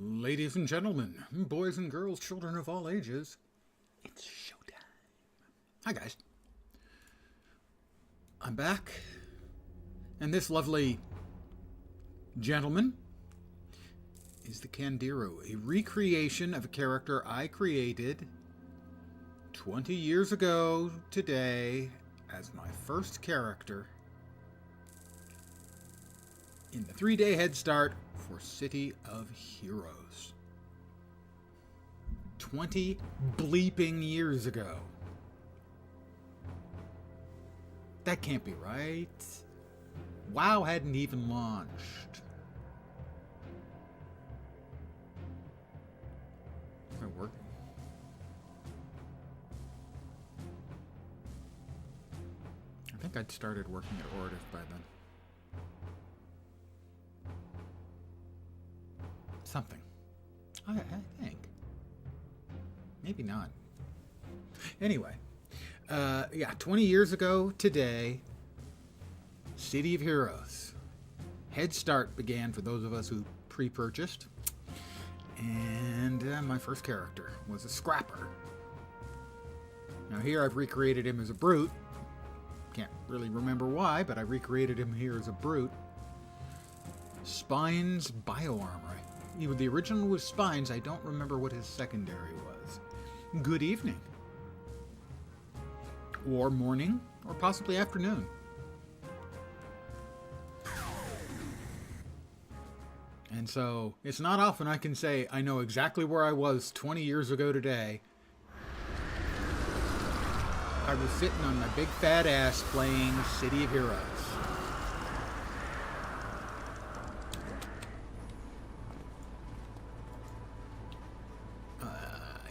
Ladies and gentlemen, boys and girls, children of all ages, it's showtime. Hi guys. I'm back, and this lovely gentleman is the Candiru, a recreation of a character I created 20 years ago today as my first character in the 3-day head start for City of Heroes. 20 bleeping years ago. That can't be right. WoW hadn't even launched. Is that working? I think I'd started working at Ordif by then. Something. I think. Maybe not. Anyway. 20 years ago today, City of Heroes. Head Start began for those of us who pre-purchased. And my first character was a scrapper. Now here I've recreated him as a brute. Can't really remember why, but I recreated him here as a brute. Spines bioarmor. Even the original was Spines. I don't remember what his secondary was. Good evening. Or morning, or possibly afternoon. And so, it's not often I can say I know exactly where I was 20 years ago today. I was sitting on my big fat ass playing City of Heroes.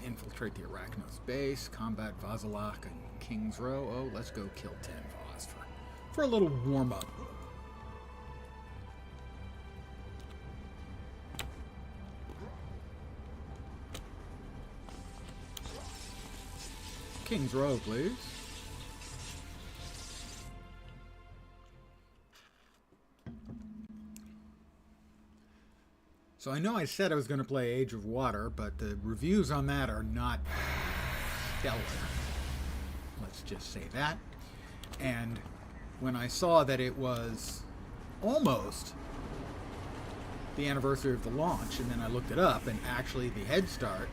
Infiltrate the Arachnos base, combat Vazalak and King's Row. Oh, let's go kill 10 Vaz for a little warm-up. King's Row, please. So I know I said I was going to play Age of Water, but the reviews on that are not stellar. Let's just say that. And when I saw that it was almost the anniversary of the launch, and then I looked it up, and actually the head start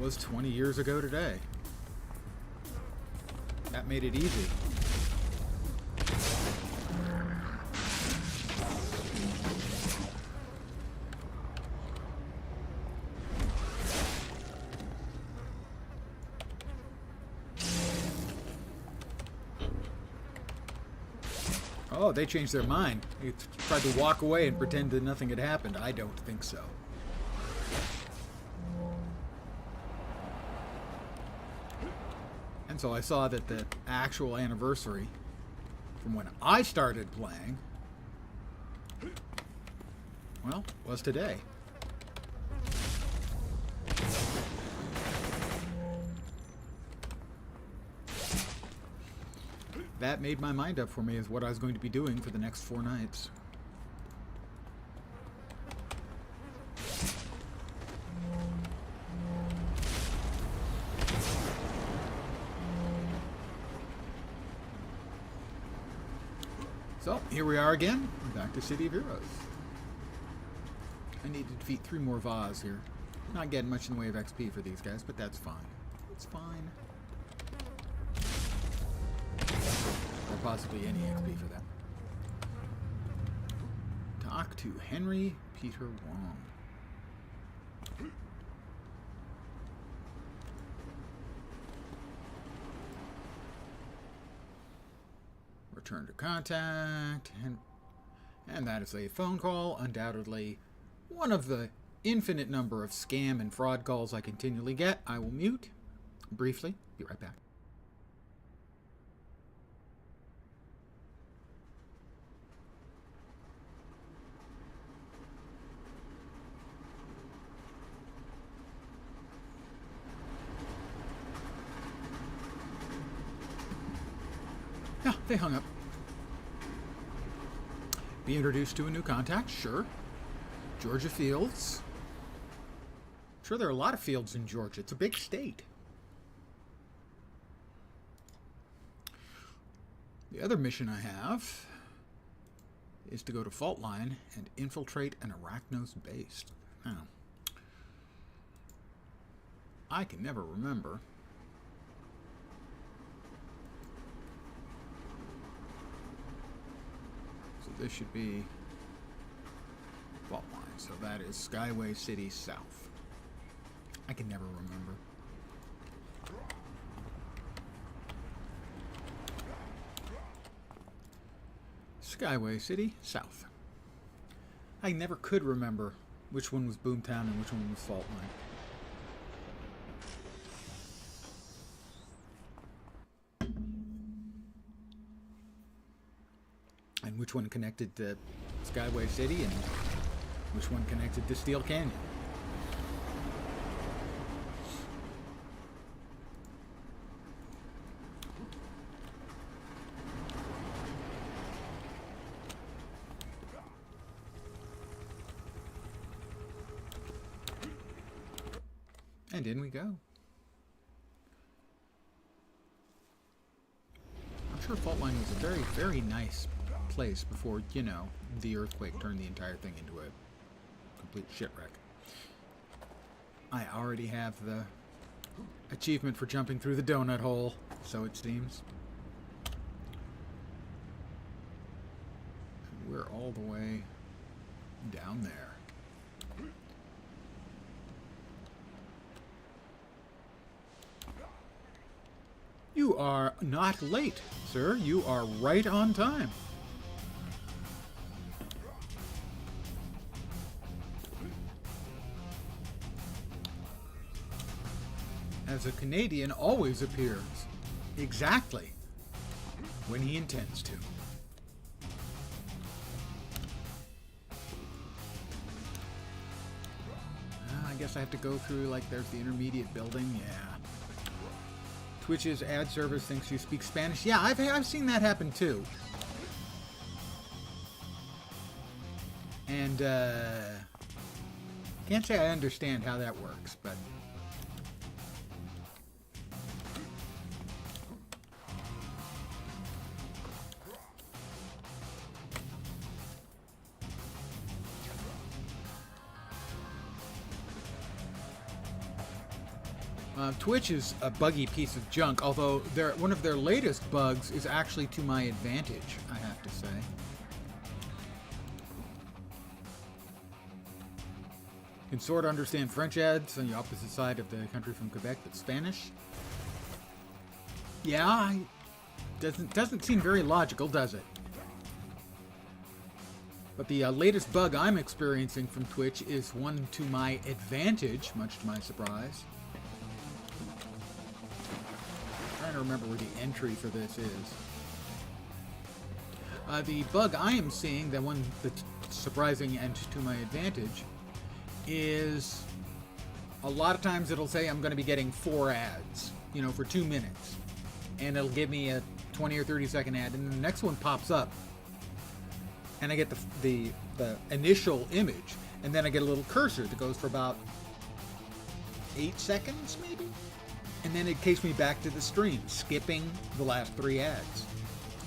was 20 years ago today. That made it easy. Oh, they changed their mind. They tried to walk away and pretend that nothing had happened. I don't think so. And so I saw that the actual anniversary from when I started playing, well, was today. That made my mind up for me as what I was going to be doing for the next 4 nights. So, here we are again, back to City of Heroes. I need to defeat 3 more Vaz here. Not getting much in the way of XP for these guys, but that's fine. It's fine. Or possibly any XP for them. Talk to Henry Peter Wong. Return to contact, and that is a phone call, undoubtedly one of the infinite number of scam and fraud calls I continually get. I will mute briefly, be right back. Yeah, they hung up. Be introduced to a new contact, sure. Georgia fields. I'm sure there are a lot of fields in Georgia. It's a big state. The other mission I have is to go to Fault Line and infiltrate an Arachnos base. Now, I can never remember. So this should be Fault Line. So that is Skyway City South. I can never remember. Skyway City South. I never could remember which one was Boomtown and which one was Fault Line. And which one connected to Skyway City and which one connected to Steel Canyon. And in we go. I'm sure Fault Line was a very, very nice place before, you know, the earthquake turned the entire thing into a complete shit wreck. I already have the achievement for jumping through the donut hole, so it seems. And we're all the way down there. You are not late, sir. You are right on time. As a Canadian always appears exactly when he intends to. I guess I have to go through, like, there's the intermediate building. Yeah. Twitch's ad service thinks you speak Spanish. Yeah, I've seen that happen too. And can't say I understand how that works, but Twitch is a buggy piece of junk, although one of their latest bugs is actually to my advantage, I have to say. Can sort of understand French ads on the opposite side of the country from Quebec, but Spanish? Yeah, doesn't seem very logical, does it? But the latest bug I'm experiencing from Twitch is one to my advantage, much to my surprise. I'm trying to remember where the entry for this is. The bug I am seeing, the one that's surprising and to my advantage, is a lot of times it'll say I'm going to be getting 4 ads, you know, for 2 minutes. And it'll give me a 20 or 30 second ad, and then the next one pops up. And I get the initial image, and then I get a little cursor that goes for about 8 seconds, maybe? And then it takes me back to the stream, skipping the last 3 ads.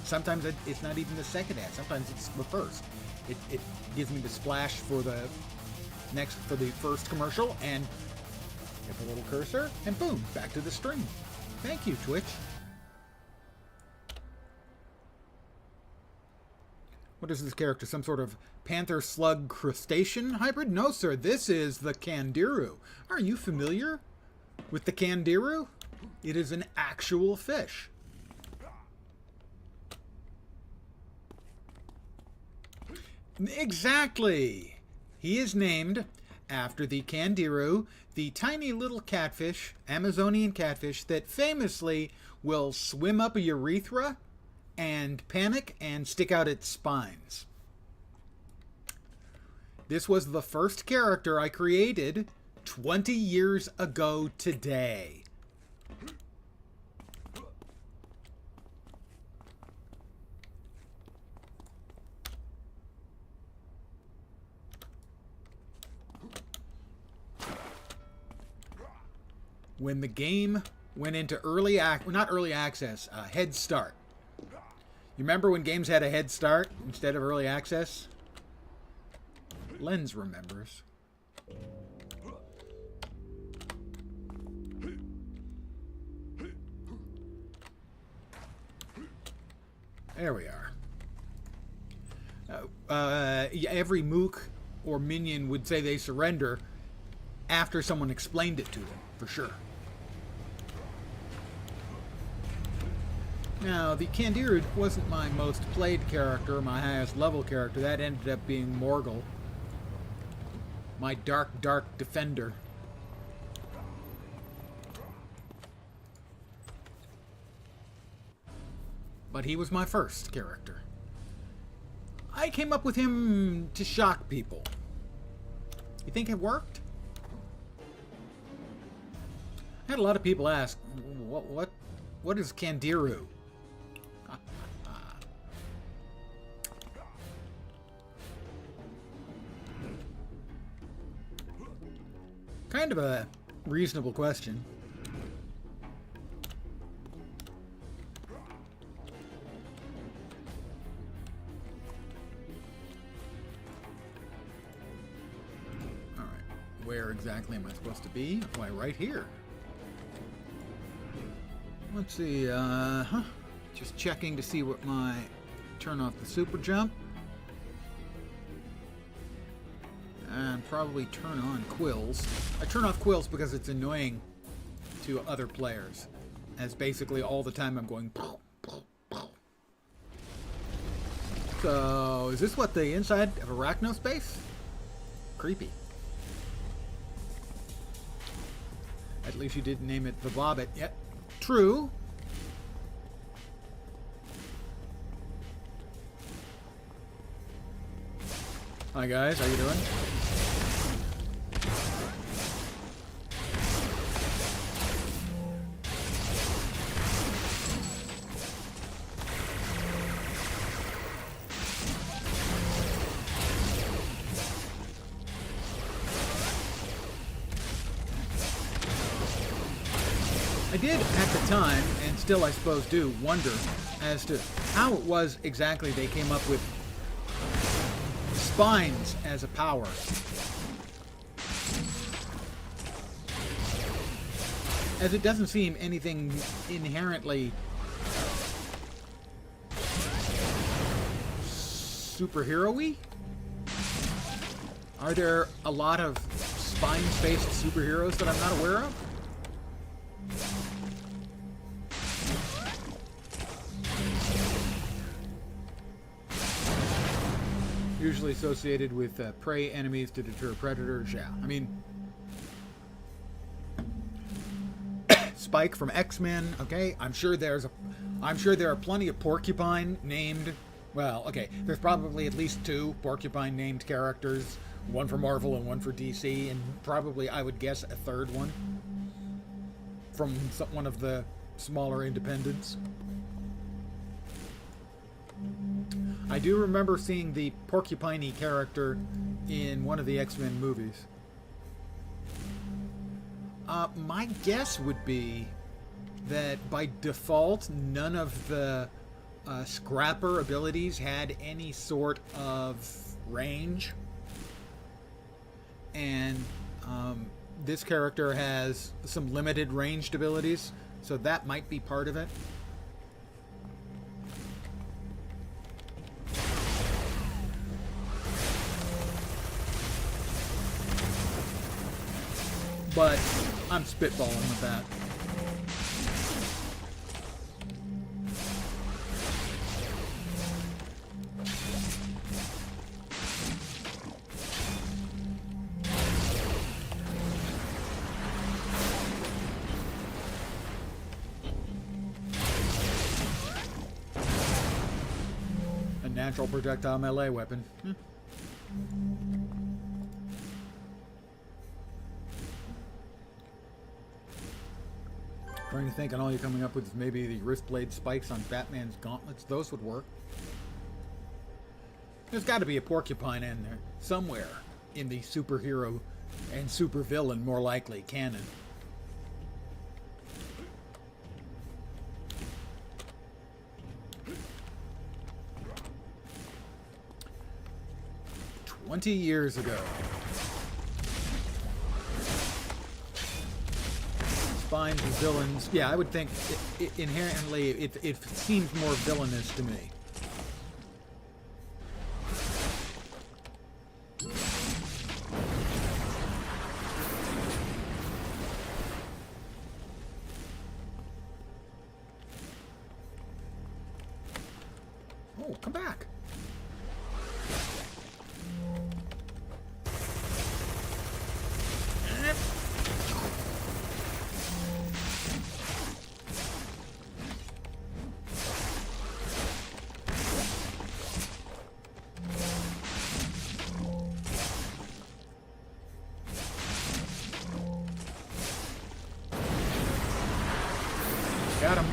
Sometimes it's not even the second ad. Sometimes it's the first. It gives me the splash for the first commercial, and hit the little cursor, and boom, back to the stream. Thank you, Twitch. What is this character? Some sort of panther slug crustacean hybrid? No, sir. This is the Candiru. Are you familiar with the Candiru? It is an actual fish. Exactly. He is named after the Candiru, the tiny little catfish, Amazonian catfish, that famously will swim up a urethra and panic and stick out its spines. This was the first character I created 20 years ago today. when the game went into not early access, head start. You remember when games had a head start instead of early access? Lens remembers. There we are. Every mook or minion would say they surrender after someone explained it to them, for sure. Now, the Candiru wasn't my most played character, my highest level character. That ended up being Morgul, my dark defender. But he was my first character. I came up with him to shock people. You think it worked? I had a lot of people ask, what is Candiru? Kind of a reasonable question. All right, where exactly am I supposed to be? Why, right here. Let's see, just checking to see what my... Turn off the super jump. And probably turn on quills. I turn off quills because it's annoying to other players. As basically all the time I'm going... So, is this what the inside of Arachnospace? Creepy. At least you didn't name it the Bobbit yet. True. Hi guys, how you doing? I did at the time, and still I suppose do, wonder as to how it was exactly they came up with spines as a power. As it doesn't seem anything inherently superhero-y? Are there a lot of spine-based superheroes that I'm not aware of? Usually associated with prey enemies to deter predators. Yeah, I mean, Spike from X-Men. Okay, I'm sure there are plenty of Porcupine named. Well, okay, there's probably at least 2 Porcupine named characters, one for Marvel and one for DC, and probably I would guess a 3rd one from one of the smaller independents. I do remember seeing the Porcupine-y character in one of the X-Men movies. My guess would be that by default, none of the Scrapper abilities had any sort of range. And this character has some limited ranged abilities, so that might be part of it. But I'm spitballing with that. A natural projectile melee weapon. Trying to think, and all you're coming up with is maybe the wrist blade spikes on Batman's gauntlets. Those would work. There's got to be a porcupine in there somewhere in the superhero and supervillain, more likely, canon. 20 years ago. Spines and villains. Yeah, I would think inherently it seems more villainous to me. Oh, come back. Got him.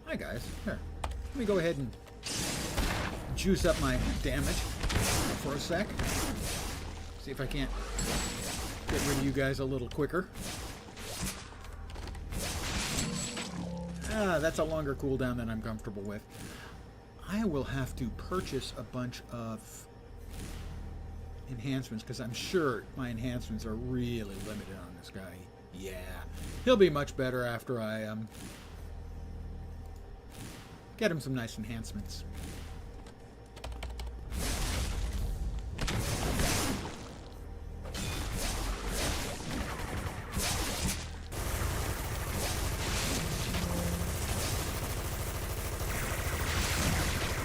Hi guys. Here. Let me go ahead and juice up my damage for a sec. See if I can't get rid of you guys a little quicker. That's a longer cooldown than I'm comfortable with. I will have to purchase a bunch of enhancements because I'm sure my enhancements are really limited on this guy. Yeah, he'll be much better after I get him some nice enhancements.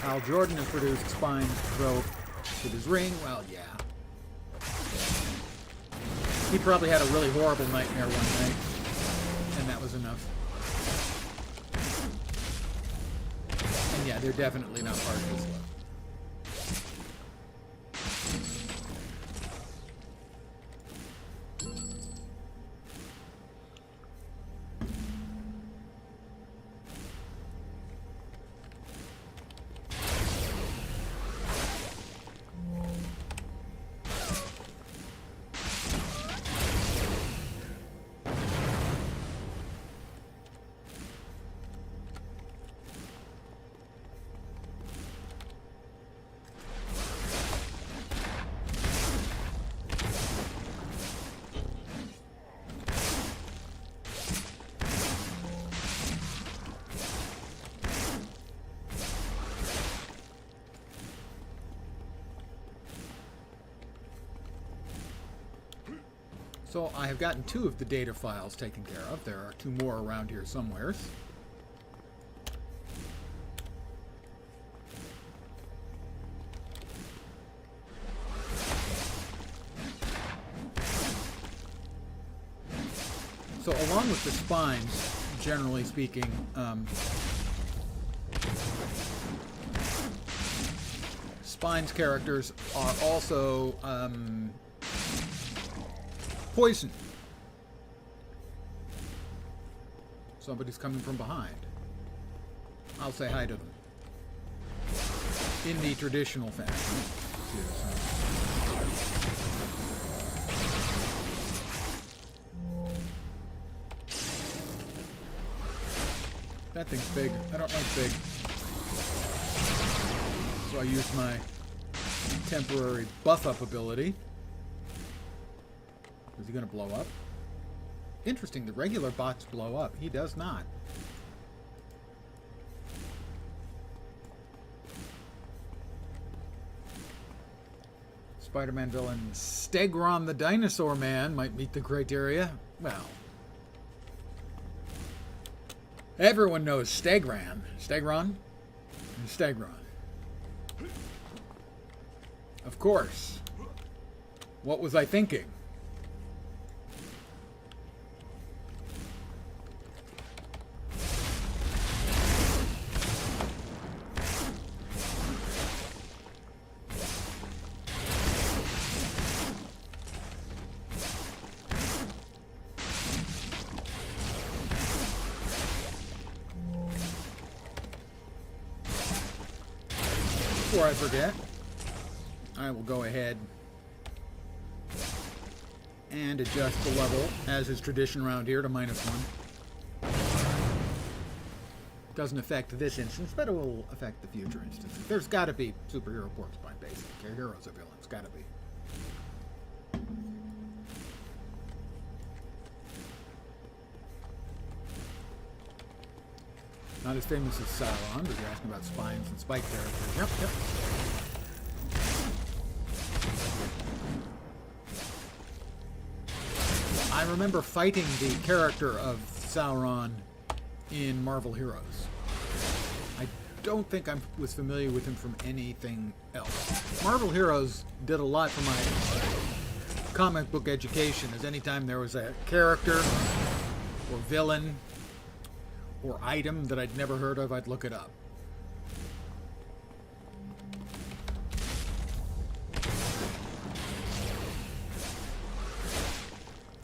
Al Jordan has produced spines to throw with his ring. Well, yeah. He probably had a really horrible nightmare one night, and that was enough. And yeah, they're definitely not part of his love. So I have gotten 2 of the data files taken care of. There are 2 more around here somewhere. So along with the spines, generally speaking, spines characters are also poison. Somebody's coming from behind. I'll say hi to them. In the traditional fashion. That thing's big. I don't like big. So I use my temporary buff up ability. Is he going to blow up? Interesting, the regular bots blow up. He does not. Spider-Man villain Stegron the Dinosaur Man might meet the criteria. Well, everyone knows Stegron. Stegron? And Stegron. Of course. What was I thinking? Before I forget, I will go ahead and adjust the level, as is tradition around here, to -1. Doesn't affect this instance, but it will affect the future instances. There's got to be superhero porcupine base. Heroes or villains. Got to be. Not as famous as Sauron, but you're asking about spines and spike characters. Yep. I remember fighting the character of Sauron in Marvel Heroes. I don't think I was familiar with him from anything else. Marvel Heroes did a lot for my comic book education, as anytime there was a character or villain or item that I'd never heard of, I'd look it up.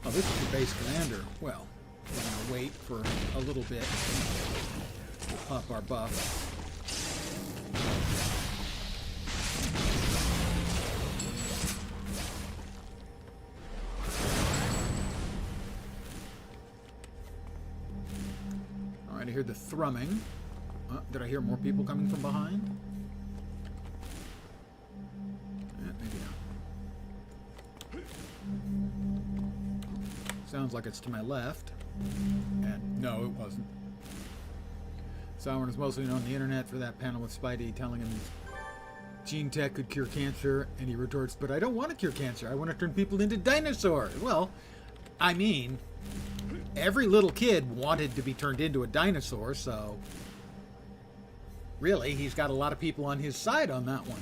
Oh, this is the base commander. Well, we're going to wait for a little bit. We'll pop our buff. Alright, I hear the thrumming. Did I hear more people coming from behind? Maybe not. Sounds like it's to my left. And no, it wasn't. Sauron is mostly known on the internet for that panel with Spidey telling him gene tech could cure cancer, and he retorts, but I don't want to cure cancer. I want to turn people into dinosaurs. Well, I mean, every little kid wanted to be turned into a dinosaur, so really, he's got a lot of people on his side on that one.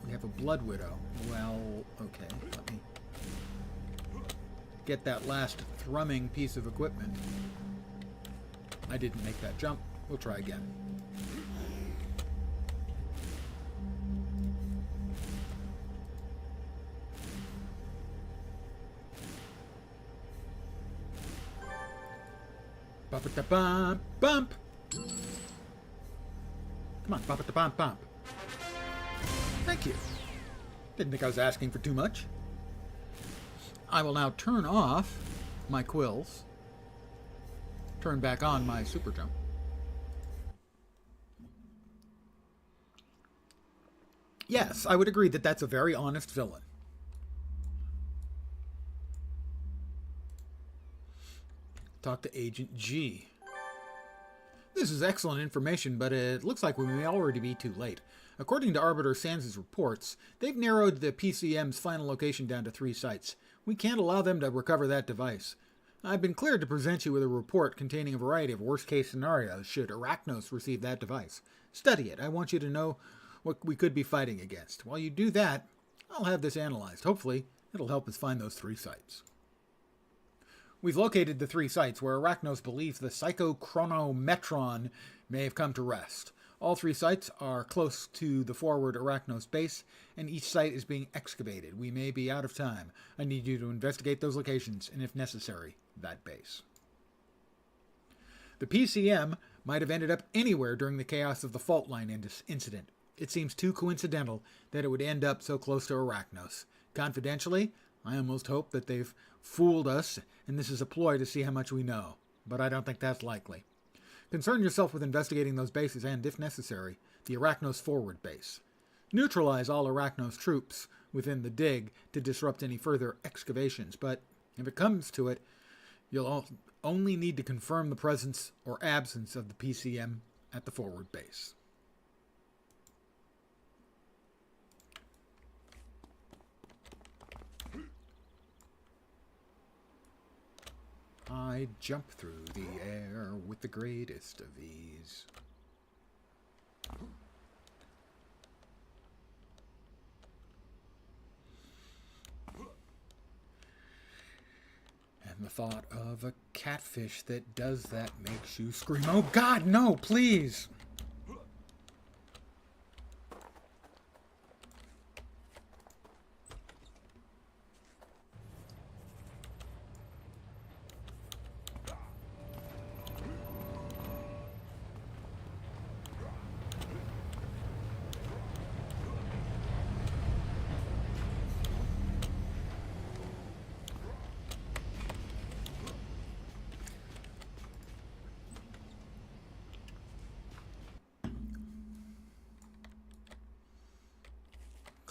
We have a Blood Widow. Well, okay, let me get that last thrumming piece of equipment. I didn't make that jump. We'll try again. Bump, bump. Come on, bump, bump. Thank you. Didn't think I was asking for too much. I will now turn off my quills. Turn back on my super jump. Yes, I would agree that that's a very honest villain. Talk to Agent G. This is excellent information, but it looks like we may already be too late. According to Arbiter Sands' reports, they've narrowed the PCM's final location down to 3 sites. We can't allow them to recover that device. I've been cleared to present you with a report containing a variety of worst-case scenarios should Arachnos receive that device. Study it. I want you to know what we could be fighting against. While you do that, I'll have this analyzed. Hopefully, it'll help us find those 3 sites. We've located the 3 sites where Arachnos believes the Psychochronometron may have come to rest. All 3 sites are close to the forward Arachnos base, and each site is being excavated. We may be out of time. I need you to investigate those locations, and if necessary, that base. The PCM might have ended up anywhere during the chaos of the fault line incident. It seems too coincidental that it would end up so close to Arachnos. Confidentially, I almost hope that they've fooled us, and this is a ploy to see how much we know. But I don't think that's likely. Concern yourself with investigating those bases and, if necessary, the Arachnos forward base. Neutralize all Arachnos troops within the dig to disrupt any further excavations, but if it comes to it, you'll only need to confirm the presence or absence of the PCM at the forward base. I jump through the air with the greatest of ease. And the thought of a catfish that does that makes you scream, "Oh God, no, please!"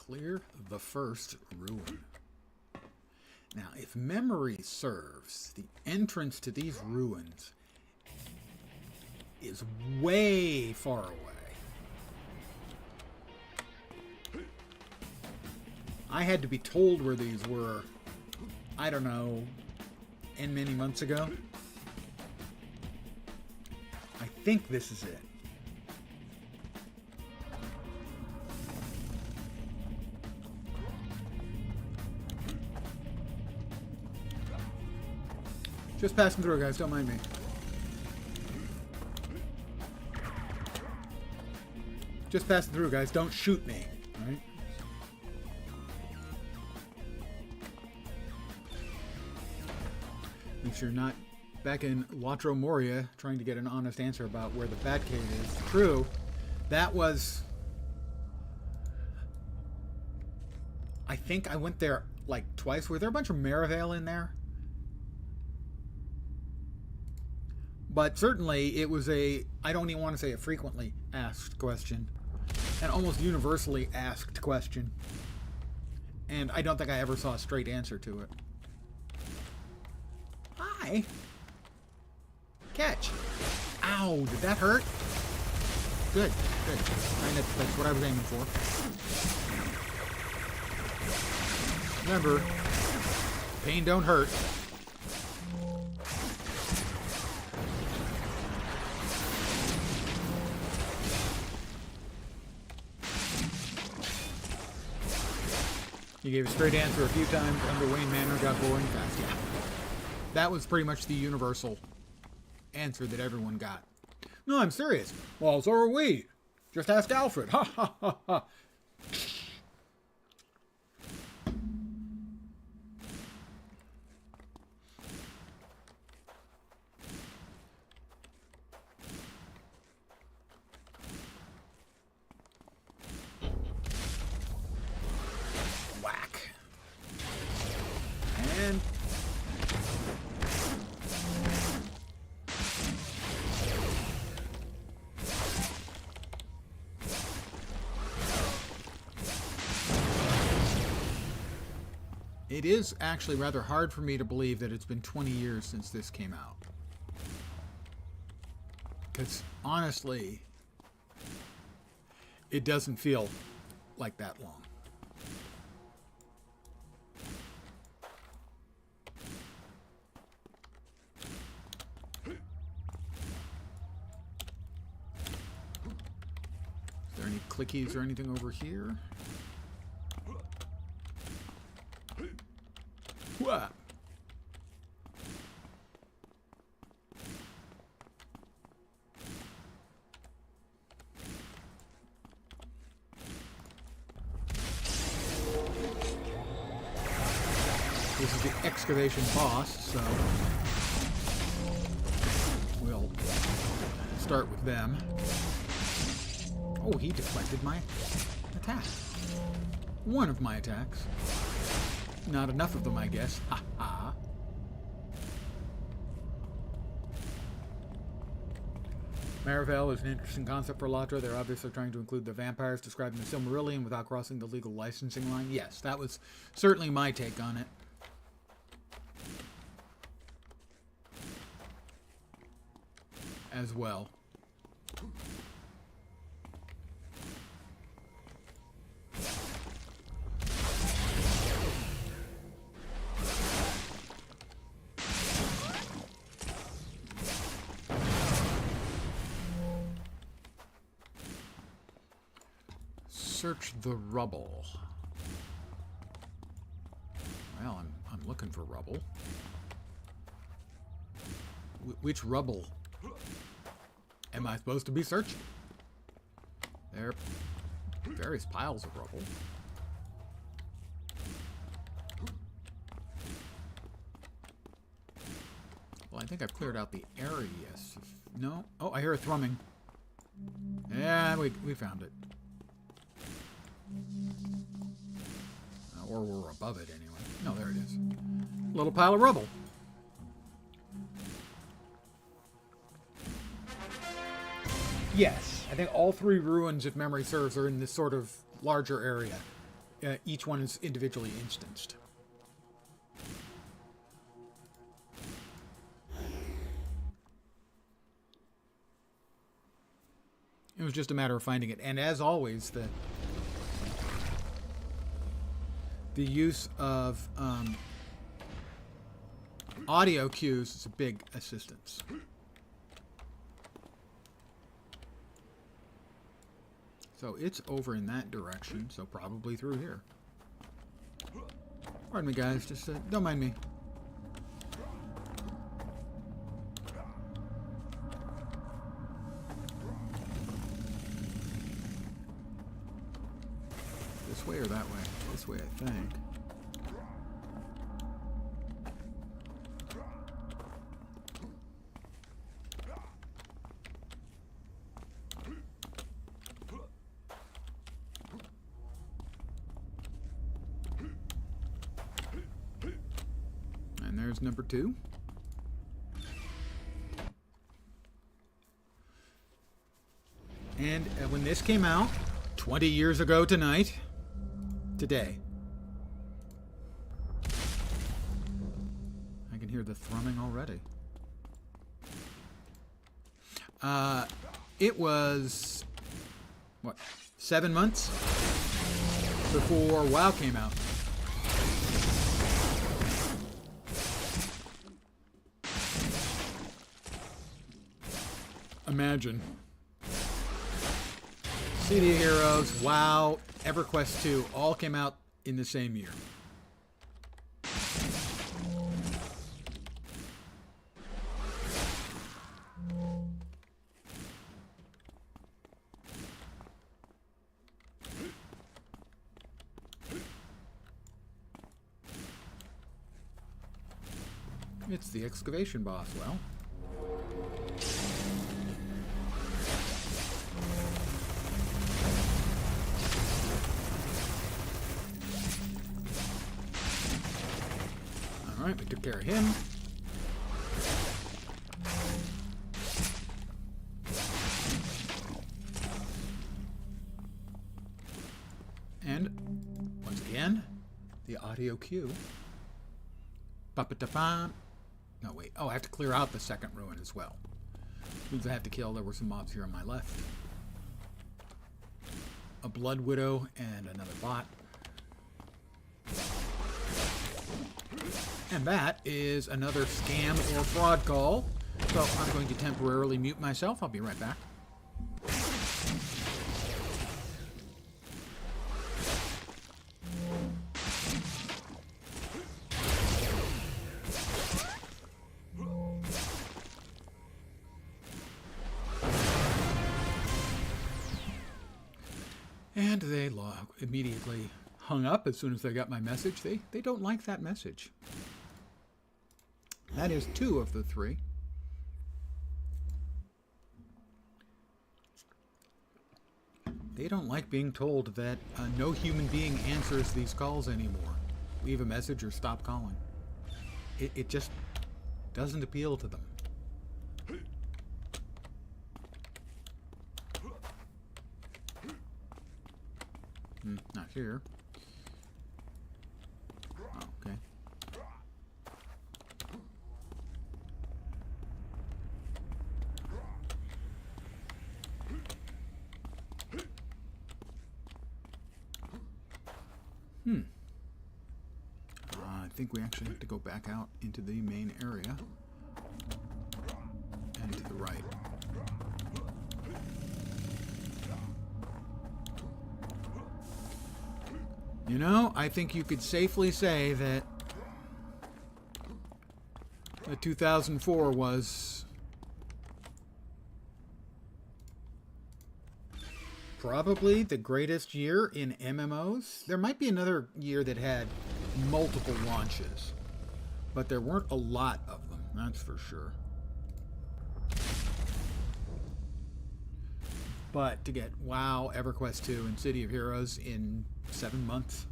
clear the first ruin. Now, if memory serves, the entrance to these ruins is way far away. I had to be told where these were, I don't know, many months ago. I think this is it. Just passing through, guys. Don't mind me. Just passing through, guys. Don't shoot me. All right? Make sure you're not back in Latro Moria trying to get an honest answer about where the Batcave is. True. That was... I think I went there like twice. Were there a bunch of Merivale in there? But certainly it was a, I don't even want to say a frequently asked question, an almost universally asked question. And I don't think I ever saw a straight answer to it. Hi. Catch. Ow, did that hurt? Good, good. That's what I was aiming for. Remember, pain don't hurt. You gave a straight answer a few times. Under Wayne Manor got boring fast. Yeah. That was pretty much the universal answer that everyone got. No, I'm serious. Well, so are we. Just ask Alfred. Ha ha ha ha. It is actually rather hard for me to believe that it's been 20 years since this came out. Because, honestly, it doesn't feel like that long. Is there any clickies or anything over here? What? This is the excavation boss, so we'll start with them. Oh, he deflected my attack. One of my attacks. Not enough of them, I guess. Ha ha. Merivale is an interesting concept for Latra. They're obviously trying to include the vampires described in the Silmarillion without crossing the legal licensing line. Yes, that was certainly my take on it. As well. Search the rubble. Well, I'm looking for rubble. Which rubble am I supposed to be searching? There are various piles of rubble. Well, I think I've cleared out the area. No? Oh, I hear a thrumming. Yeah, we found it. Or we're above it anyway. No, there it is. Little pile of rubble. Yes, I think all three ruins, if memory serves, are in this sort of larger area. each one is individually instanced. It was just a matter of finding it. And as always, the use of audio cues is a big assistance. So it's over in that direction, so probably through here. Pardon me, guys. Just don't mind me. This way or that way? This way, I think. And there's number 2. And when this came out, 20 years ago tonight, today, I can hear the thrumming already. It was, what, 7 months before WoW came out. Imagine. City of Heroes, WoW, EverQuest 2 all came out in the same year. It's the excavation boss. Well, all right, we took care of him. And once again, the audio cue. Ba-ba-da-ba. No, wait. Oh, I have to clear out the second ruin as well. Who's I have to kill? There were some mobs here on my left. A Blood Widow and another bot. And that is another scam or fraud call. So I'm going to temporarily mute myself. I'll be right back. And they immediately hung up as soon as they got my message. They don't like that message. That is 2 of the 3. They don't like being told that no human being answers these calls anymore. Leave a message or stop calling. It just doesn't appeal to them. Not here. Oh, okay. I think we actually have to go back out into the main area. And to the right. You know, I think you could safely say that 2004 was probably the greatest year in MMOs. There might be another year that had multiple launches, but there weren't a lot of them, that's for sure. But to get WoW, EverQuest 2, and City of Heroes in 7 months.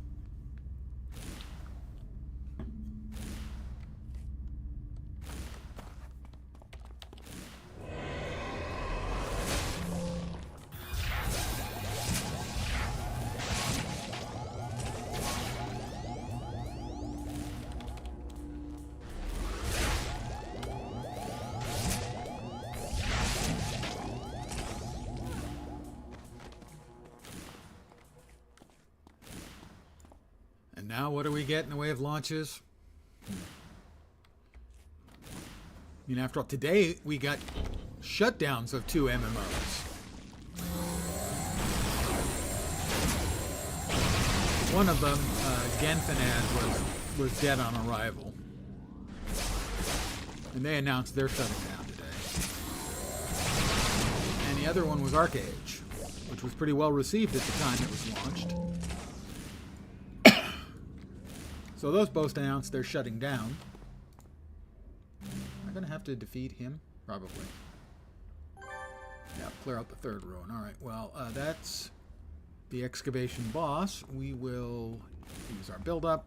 And now what do we get in the way of launches? I mean, after all, today we got shutdowns of 2 MMOs. One of them, Genfinad, was dead on arrival. And they announced they're shutting down today. And the other one was Arcage, which was pretty well received at the time it was launched. So those both announced they're shutting down. Am I going to have to defeat him? Probably. Yeah, clear out the 3rd ruin. Alright, well, that's the excavation boss. We will use our build-up.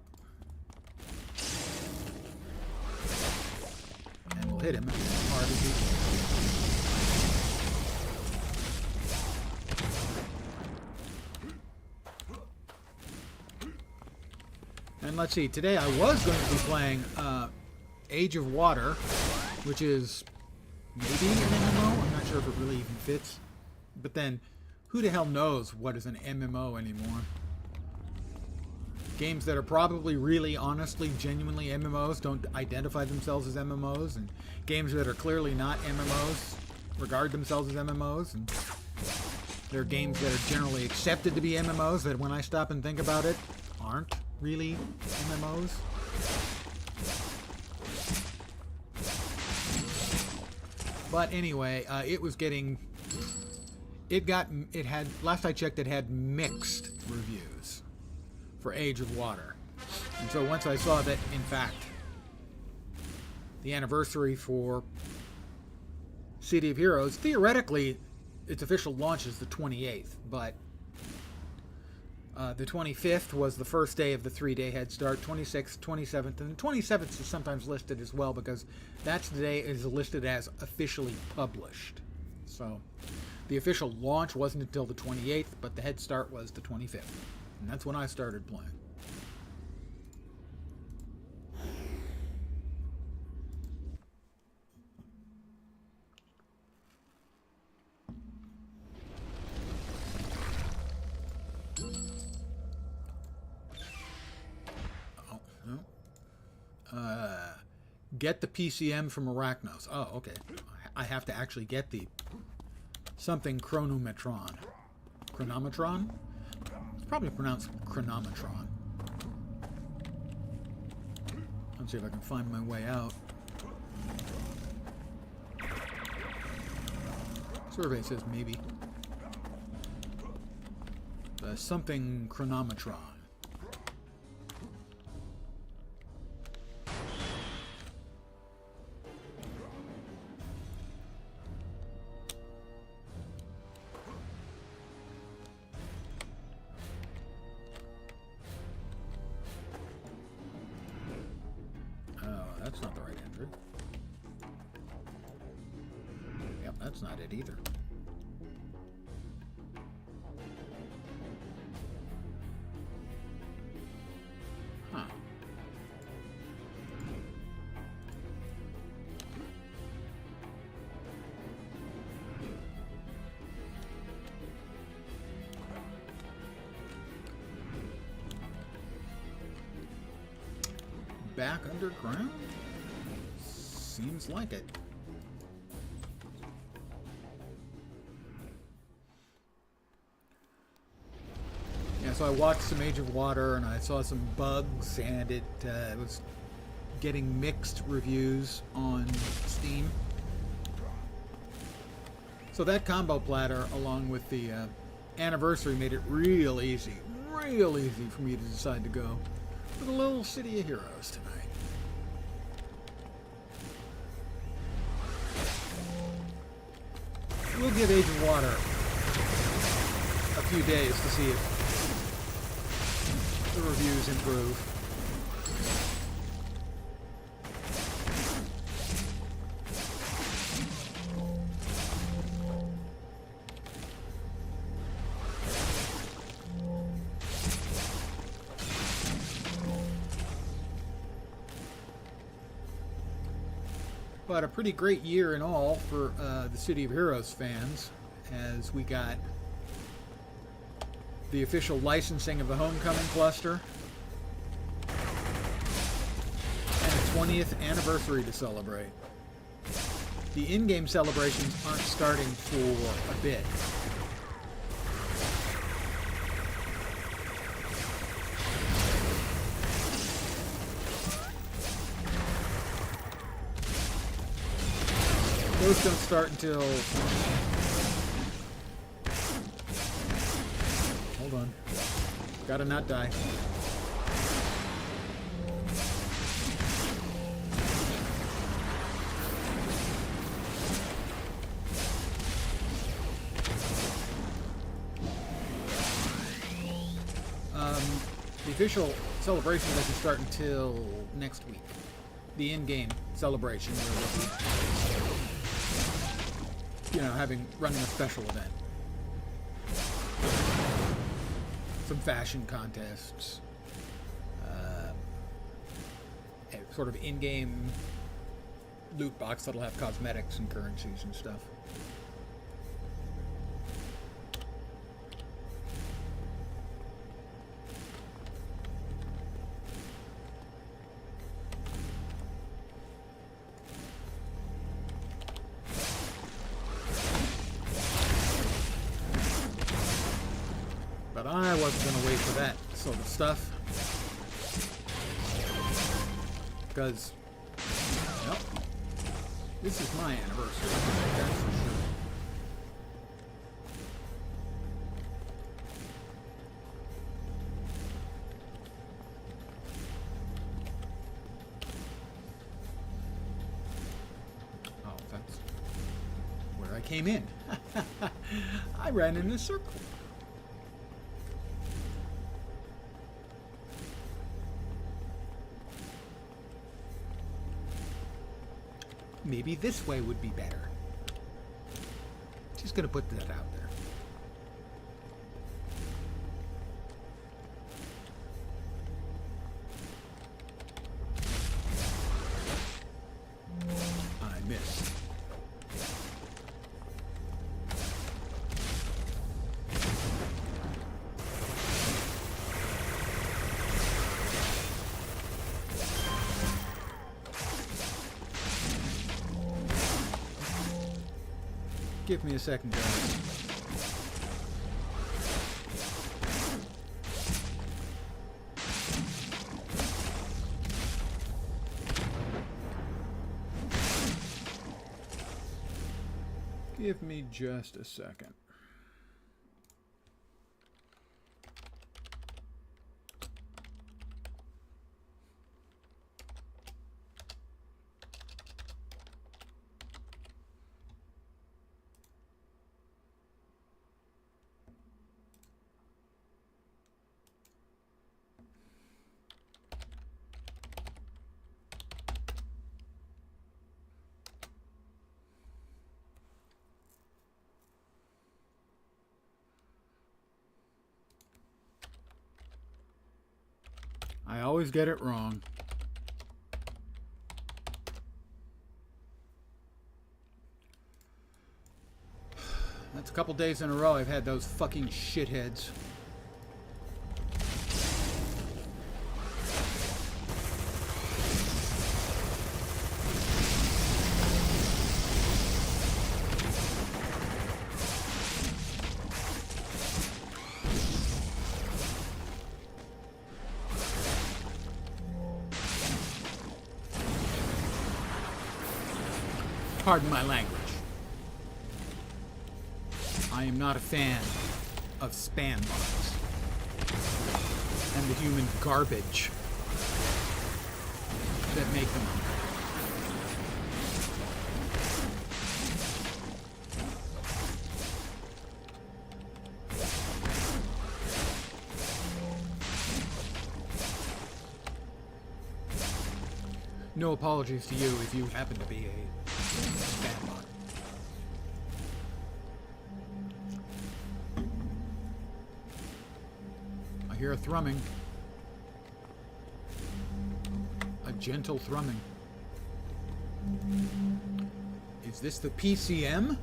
And we'll hit him as hard as we can. And let's see, today I was going to be playing Age of Water, which is maybe an MMO. I'm not sure if it really even fits. But then, who the hell knows what is an MMO anymore? Games that are probably really, honestly, genuinely MMOs don't identify themselves as MMOs, and games that are clearly not MMOs regard themselves as MMOs, and there are games that are generally accepted to be MMOs that, when I stop and think about it, aren't really MMOs. But anyway, it was getting... It had, last I checked, it had mixed reviews for Age of Water. And so once I saw that, in fact, the anniversary for City of Heroes, theoretically, its official launch is the 28th, but the 25th was the first day of the 3-day head start, 26th, 27th, and 27th is sometimes listed as well because that's the day it is listed as officially published. So the official launch wasn't until the 28th, but the head start was the 25th. And that's when I started playing. Oh, no. Get the PCM from Arachnos. Oh, okay. I have to actually get the something chronometron. Chronometron? It's probably pronounced chronometron. Let's see if I can find my way out. Survey says maybe. Something chronometron. That's not the right entry. Yep, that's not it either. Huh. Back underground? Seems like it. Yeah, so I watched some Age of Water and I saw some bugs, and it was getting mixed reviews on Steam. So that combo platter, along with the anniversary, made it real easy for me to decide to go for the little City of Heroes tonight. We'll give Age of Water a few days to see if the reviews improve. But a pretty great year in all for the City of Heroes fans, as we got the official licensing of the Homecoming cluster, 20th anniversary to celebrate. The in-game celebrations aren't starting for a bit. Those don't start until... Hold on. Gotta not die. The official celebration doesn't start until next week. The in-game celebration, where we'll be, running a special event. Some fashion contests. A sort of in-game loot box that'll have cosmetics and currencies and stuff. But I wasn't going to wait for that sort of stuff. Because, well, this is my anniversary, that's for sure. Oh, that's where I came in. I ran in a circle. Maybe this way would be better. Just gonna put that out there. I missed. Give me a second, guys. Give me just a second. I always get it wrong. That's a couple days in a row I've had those fucking shitheads. Pardon my language. I am not a fan of spam bots and the human garbage that make them. No apologies to you if you happen to be a spam bot. I hear a thrumming. A gentle thrumming. Is this the PCM?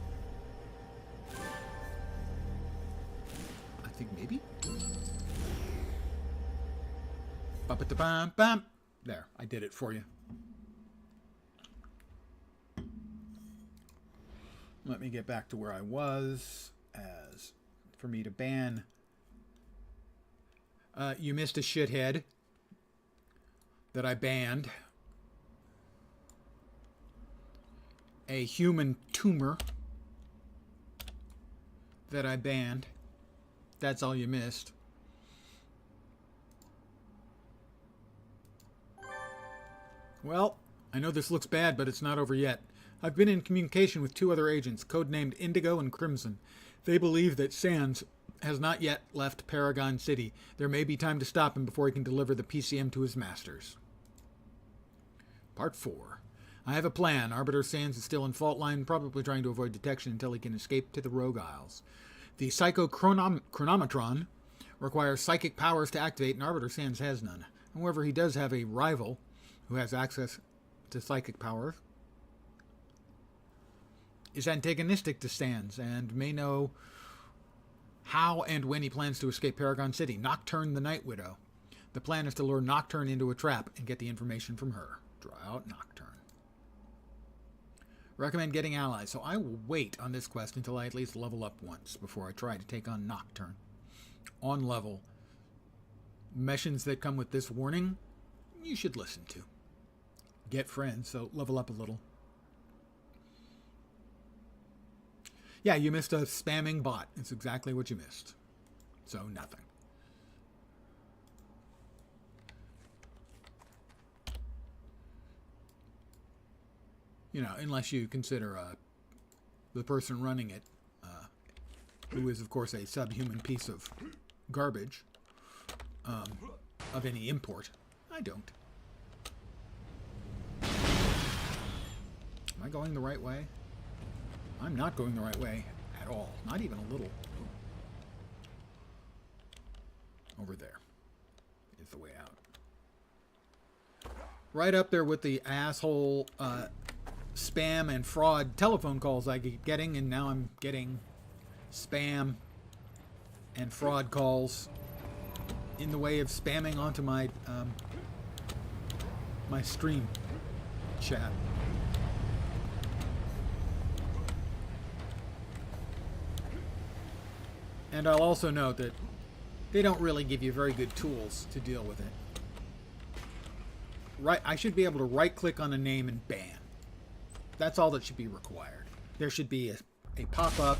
I think maybe. Bum-ba-da-bum-bum. There, I did it for you. Let me get back to where I was. As for me to ban. You missed a shithead that I banned. A human tumor that I banned. That's all you missed. Well, I know this looks bad, but it's not over yet. I've been in communication with 2 other agents, codenamed Indigo and Crimson. They believe that Sands has not yet left Paragon City. There may be time to stop him before he can deliver the PCM to his masters. Part 4. I have a plan. Arbiter Sands is still in fault line, probably trying to avoid detection until he can escape to the Rogue Isles. The Psycho-Chronometron requires psychic powers to activate, and Arbiter Sands has none. However, he does have a rival who has access to psychic powers, is antagonistic to Sands, and may know how and when he plans to escape Paragon City. Nocturne the Night Widow. The plan is to lure Nocturne into a trap and get the information from her. Draw out Nocturne. Recommend getting allies, so I will wait on this quest until I at least level up once before I try to take on Nocturne. On level. Missions that come with this warning, you should listen to. Get friends, so level up a little. Yeah, you missed a spamming bot. It's exactly what you missed. So, nothing. You know, unless you consider the person running it, who is, of course, a subhuman piece of garbage of any import. I don't. Am I going the right way? I'm not going the right way at all. Not even a little. Over there is the way out. Right up there with the asshole spam and fraud telephone calls I keep getting, and now I'm getting spam and fraud calls in the way of spamming onto my my stream chat. And I'll also note that they don't really give you very good tools to deal with it. Right, I should be able to right-click on a name and ban. That's all that should be required. There should be a pop-up,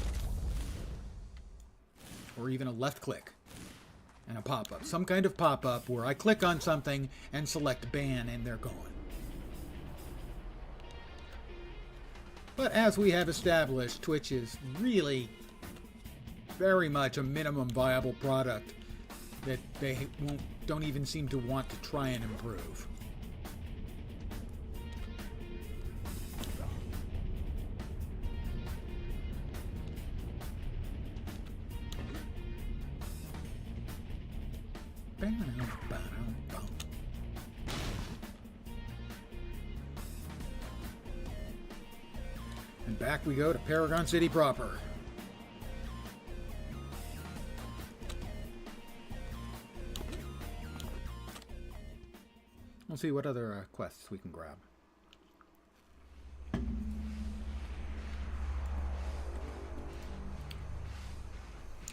or even a left-click, and a pop-up. Some kind of pop-up where I click on something and select ban, and they're gone. But as we have established, Twitch is really very much a minimum viable product that they don't even seem to want to try and improve. And back we go to Paragon City proper. We'll see what other quests we can grab.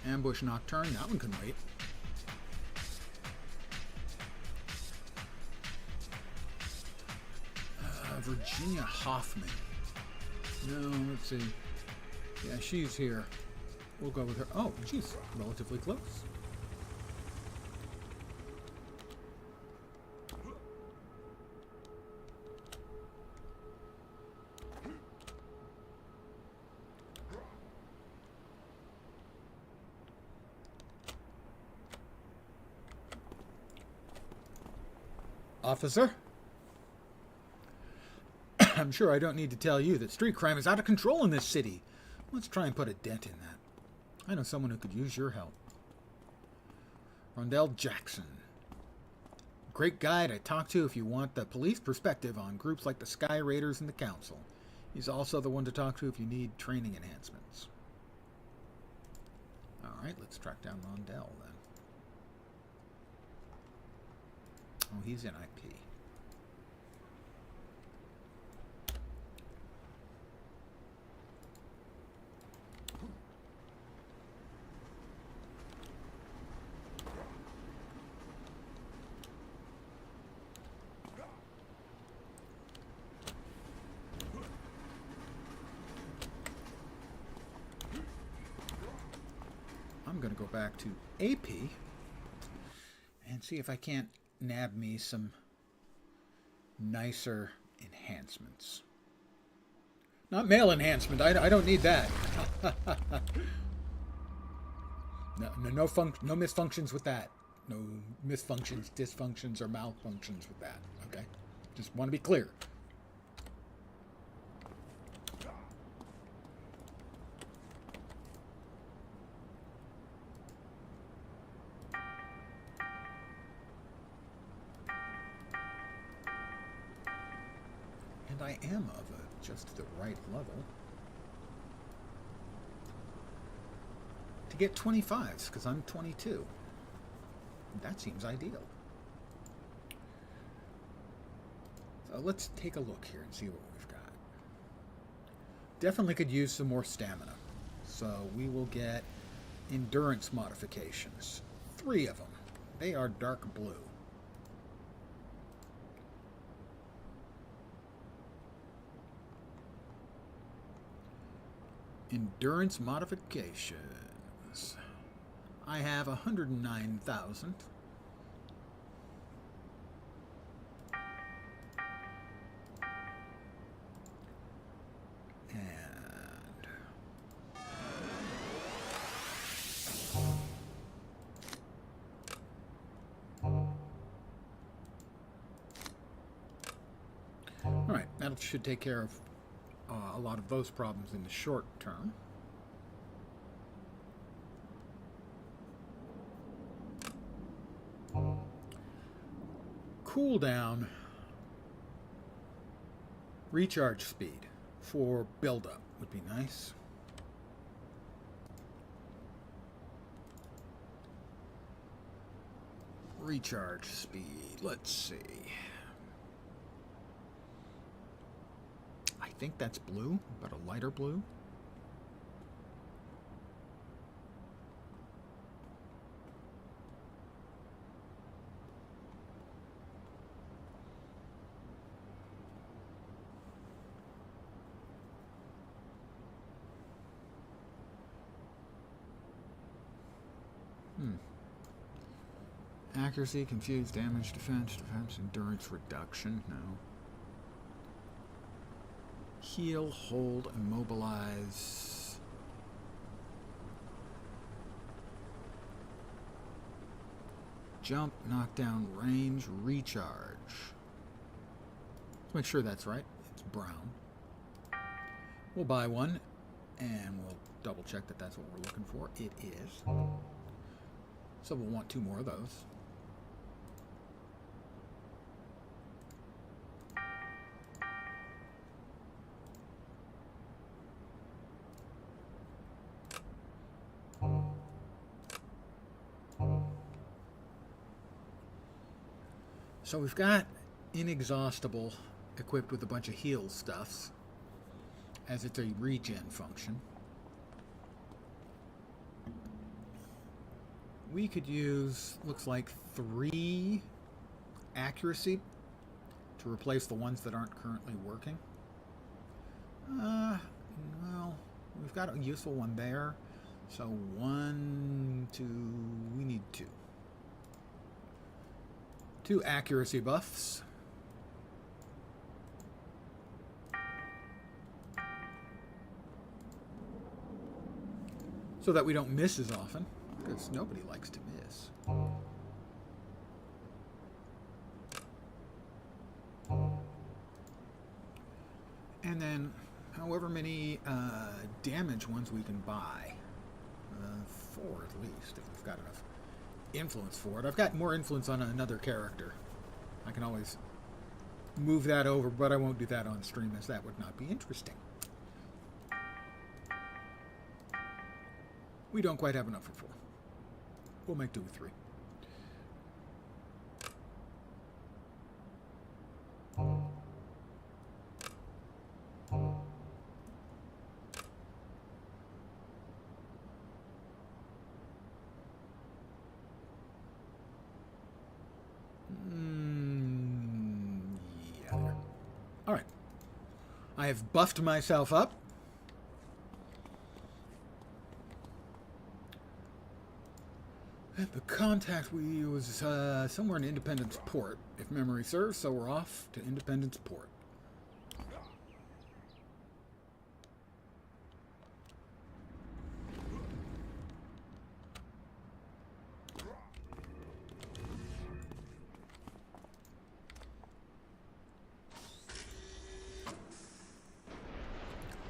Ambush Nocturne, that one can wait. Virginia Hoffman. No, let's see. Yeah, she's here. We'll go with her. Oh, she's relatively close. Officer? I'm sure I don't need to tell you that street crime is out of control in this city. Let's try and put a dent in that. I know someone who could use your help. Rondell Jackson. Great guy to talk to if you want the police perspective on groups like the Sky Raiders and the Council. He's also the one to talk to if you need training enhancements. Alright, let's track down Rondell then. Oh, he's in IP. go back to AP and see if I can't nab me some nicer enhancements. Not male enhancement. I don't need that. No misfunctions with that. No misfunctions, dysfunctions, or malfunctions with that. Okay? Just want to be clear. And I am of just the right level to get 25s, because I'm 22. That seems ideal. So let's take a look here and see what we've got. Definitely could use some more stamina. So we will get endurance modifications. 3 of them. They are dark blue. Endurance modifications. I have 109,000. Alright, that should take care of a lot of those problems in the short term. Cooldown recharge speed for buildup would be nice. Recharge speed, let's see. I think that's blue, but a lighter blue. Accuracy, confuse, damage, defense, endurance reduction, no. Heal, hold, immobilize. Jump, knockdown, range, recharge. Let's make sure that's right. It's brown. We'll buy one, and we'll double check that that's what we're looking for. It is. So we'll want 2 more of those. So we've got Inexhaustible equipped with a bunch of heal stuffs, as it's a regen function. We could use, looks like 3 accuracy to replace the ones that aren't currently working. Well, we've got a useful one there. So 1, 2, we need 2. 2 accuracy buffs. So that we don't miss as often, because nobody likes to miss. And then however many damage ones we can buy. 4 at least, if we've got enough influence for it. I've got more influence on another character. I can always move that over, but I won't do that on stream, as that would not be interesting. We don't quite have enough for 4. We'll make do with 3. Yeah. All right. I have buffed myself up. contact we was somewhere in Independence Port, if memory serves, so we're off to Independence Port.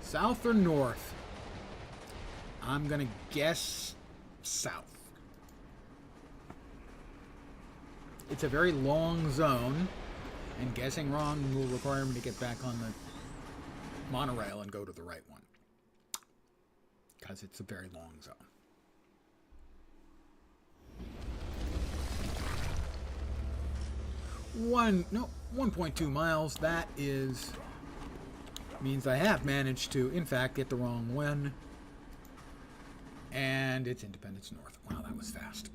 South or north? I'm gonna guess south. It's a very long zone, and guessing wrong will require me to get back on the monorail and go to the right one, because it's a very long zone. No, 1.2 miles. That means I have managed to, in fact, get the wrong one. And it's Independence North. Wow, that was fast.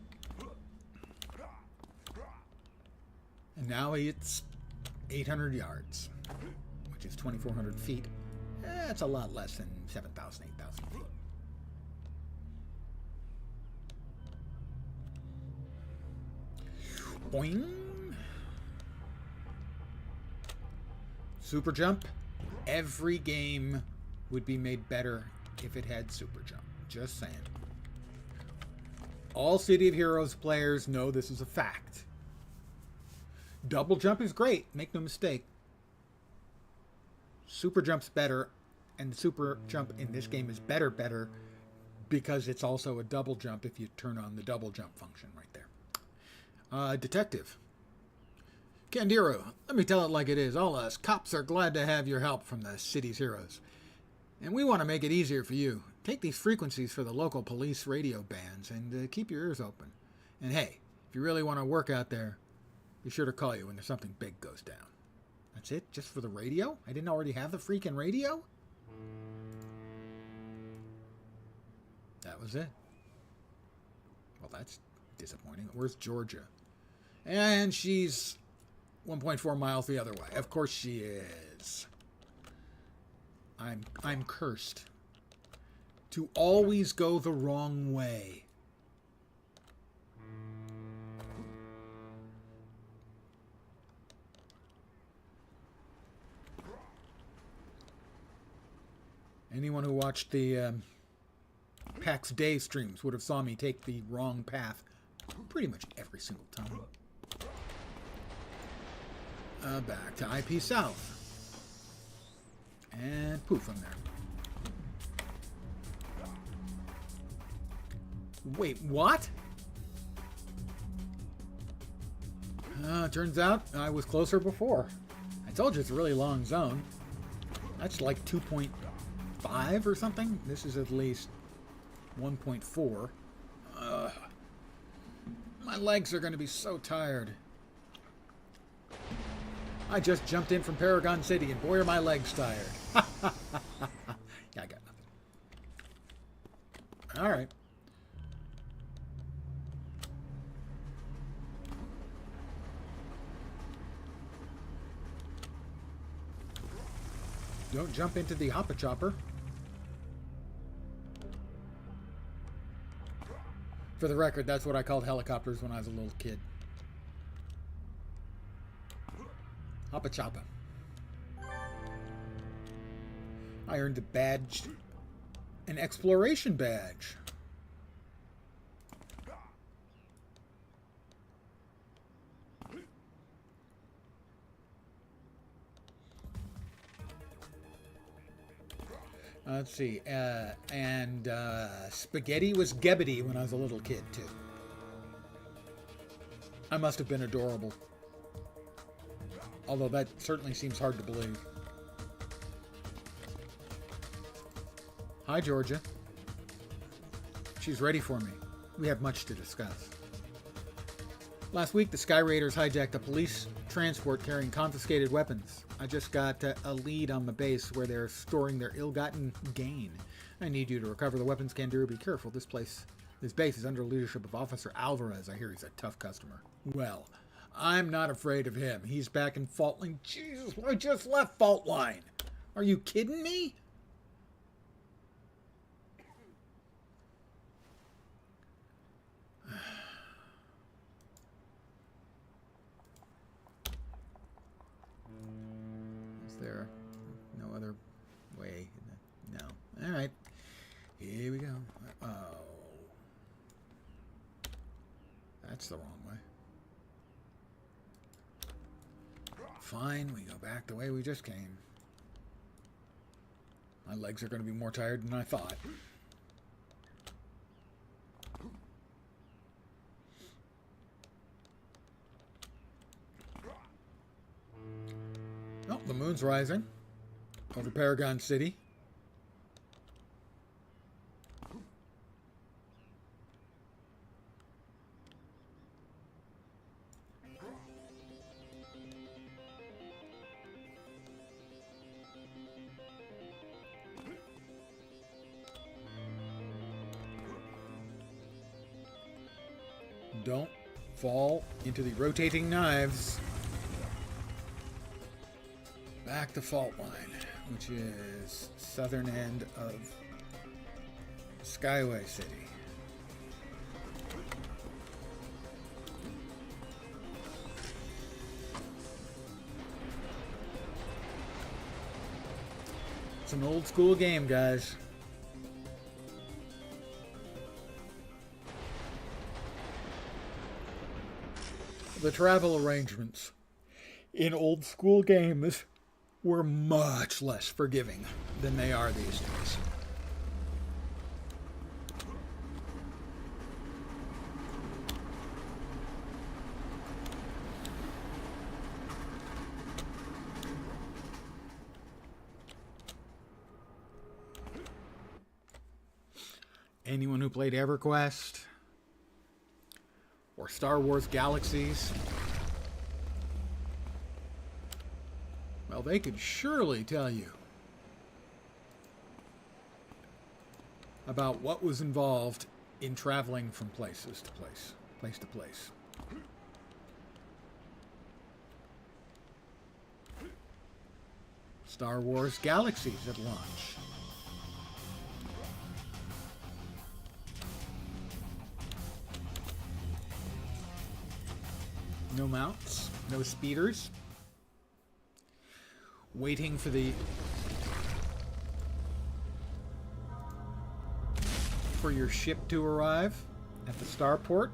And now it's 800 yards, which is 2,400 feet. That's a lot less than 7,000, 8,000 feet. Boing. Super jump. Every game would be made better if it had super jump. Just saying. All City of Heroes players know this is a fact. Double jump is great, make no mistake. Super jump's better, and super jump in this game is better because it's also a double jump if you turn on the double jump function right there. Detective. Candiru, let me tell it like it is. All us cops are glad to have your help from the city's heroes. And we want to make it easier for you. Take these frequencies for the local police radio bands and keep your ears open. And hey, if you really want to work out there, be sure to call you when there's something big goes down. That's it? Just for the radio? I didn't already have the freaking radio? That was it. Well, that's disappointing. Where's Georgia? And she's 1.4 miles the other way. Of course she is. I'm cursed to always go the wrong way. Anyone who watched the PAX Day streams would have saw me take the wrong path pretty much every single time. Back to IP South. And poof, I'm there. Wait, what? Turns out I was closer before. I told you it's a really long zone. That's like 2.5 or something. This is at least 1.4. My legs are going to be so tired. I just jumped in from Paragon City, and boy, are my legs tired. Yeah, I got nothing. All right. Don't jump into the Hoppa Chopper. For the record, that's what I called helicopters when I was a little kid. Hoppa Choppa. I earned a badge, an exploration badge. Let's see, and spaghetti was Gebbity when I was a little kid, too. I must have been adorable. Although that certainly seems hard to believe. Hi, Georgia. She's ready for me. We have much to discuss. Last week, the Sky Raiders hijacked a police transport carrying confiscated weapons. I just got a lead on the base where they're storing their ill-gotten gain. I need you to recover the weapons, Candiru. Be careful. This base is under leadership of Officer Alvarez. I hear he's a tough customer. Well, I'm not afraid of him. He's back in Fault Line. Jesus, I just left Fault Line. Are you kidding me? there no other way? No. All right. Here we go. Oh. That's the wrong way. Fine, we go back the way we just came. My legs are going to be more tired than I thought. Oh, the moon's rising over Paragon City. Don't fall into the rotating knives. Back to fault line, which is southern end of Skyway City. It's an old school game, guys. The travel arrangements in old school games were much less forgiving than they are these days. Anyone who played EverQuest or Star Wars Galaxies, well, they could surely tell you about what was involved in traveling from places to place to place. Star Wars Galaxies at launch. No mounts, no speeders. Waiting for your ship to arrive at the starport.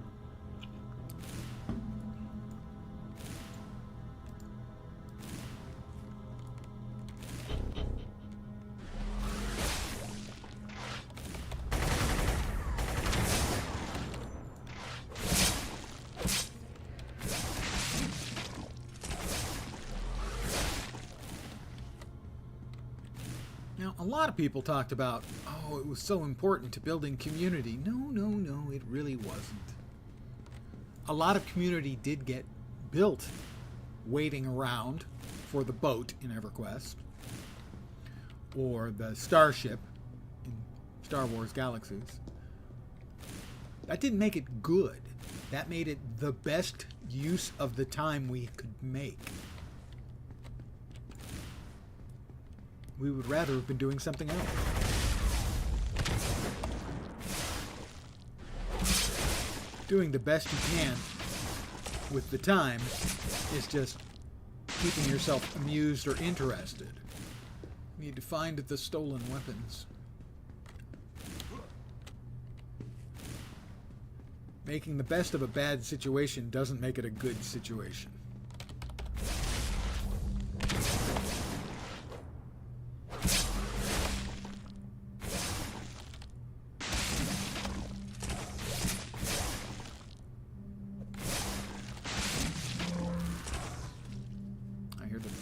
Now, a lot of people talked about, oh, it was so important to building community. No, it really wasn't. A lot of community did get built waiting around for the boat in EverQuest or the starship in Star Wars Galaxies. That didn't make it good. That made it the best use of the time we could make. We would rather have been doing something else. Doing the best you can with the time is just keeping yourself amused or interested. You need to find the stolen weapons. Making the best of a bad situation doesn't make it a good situation.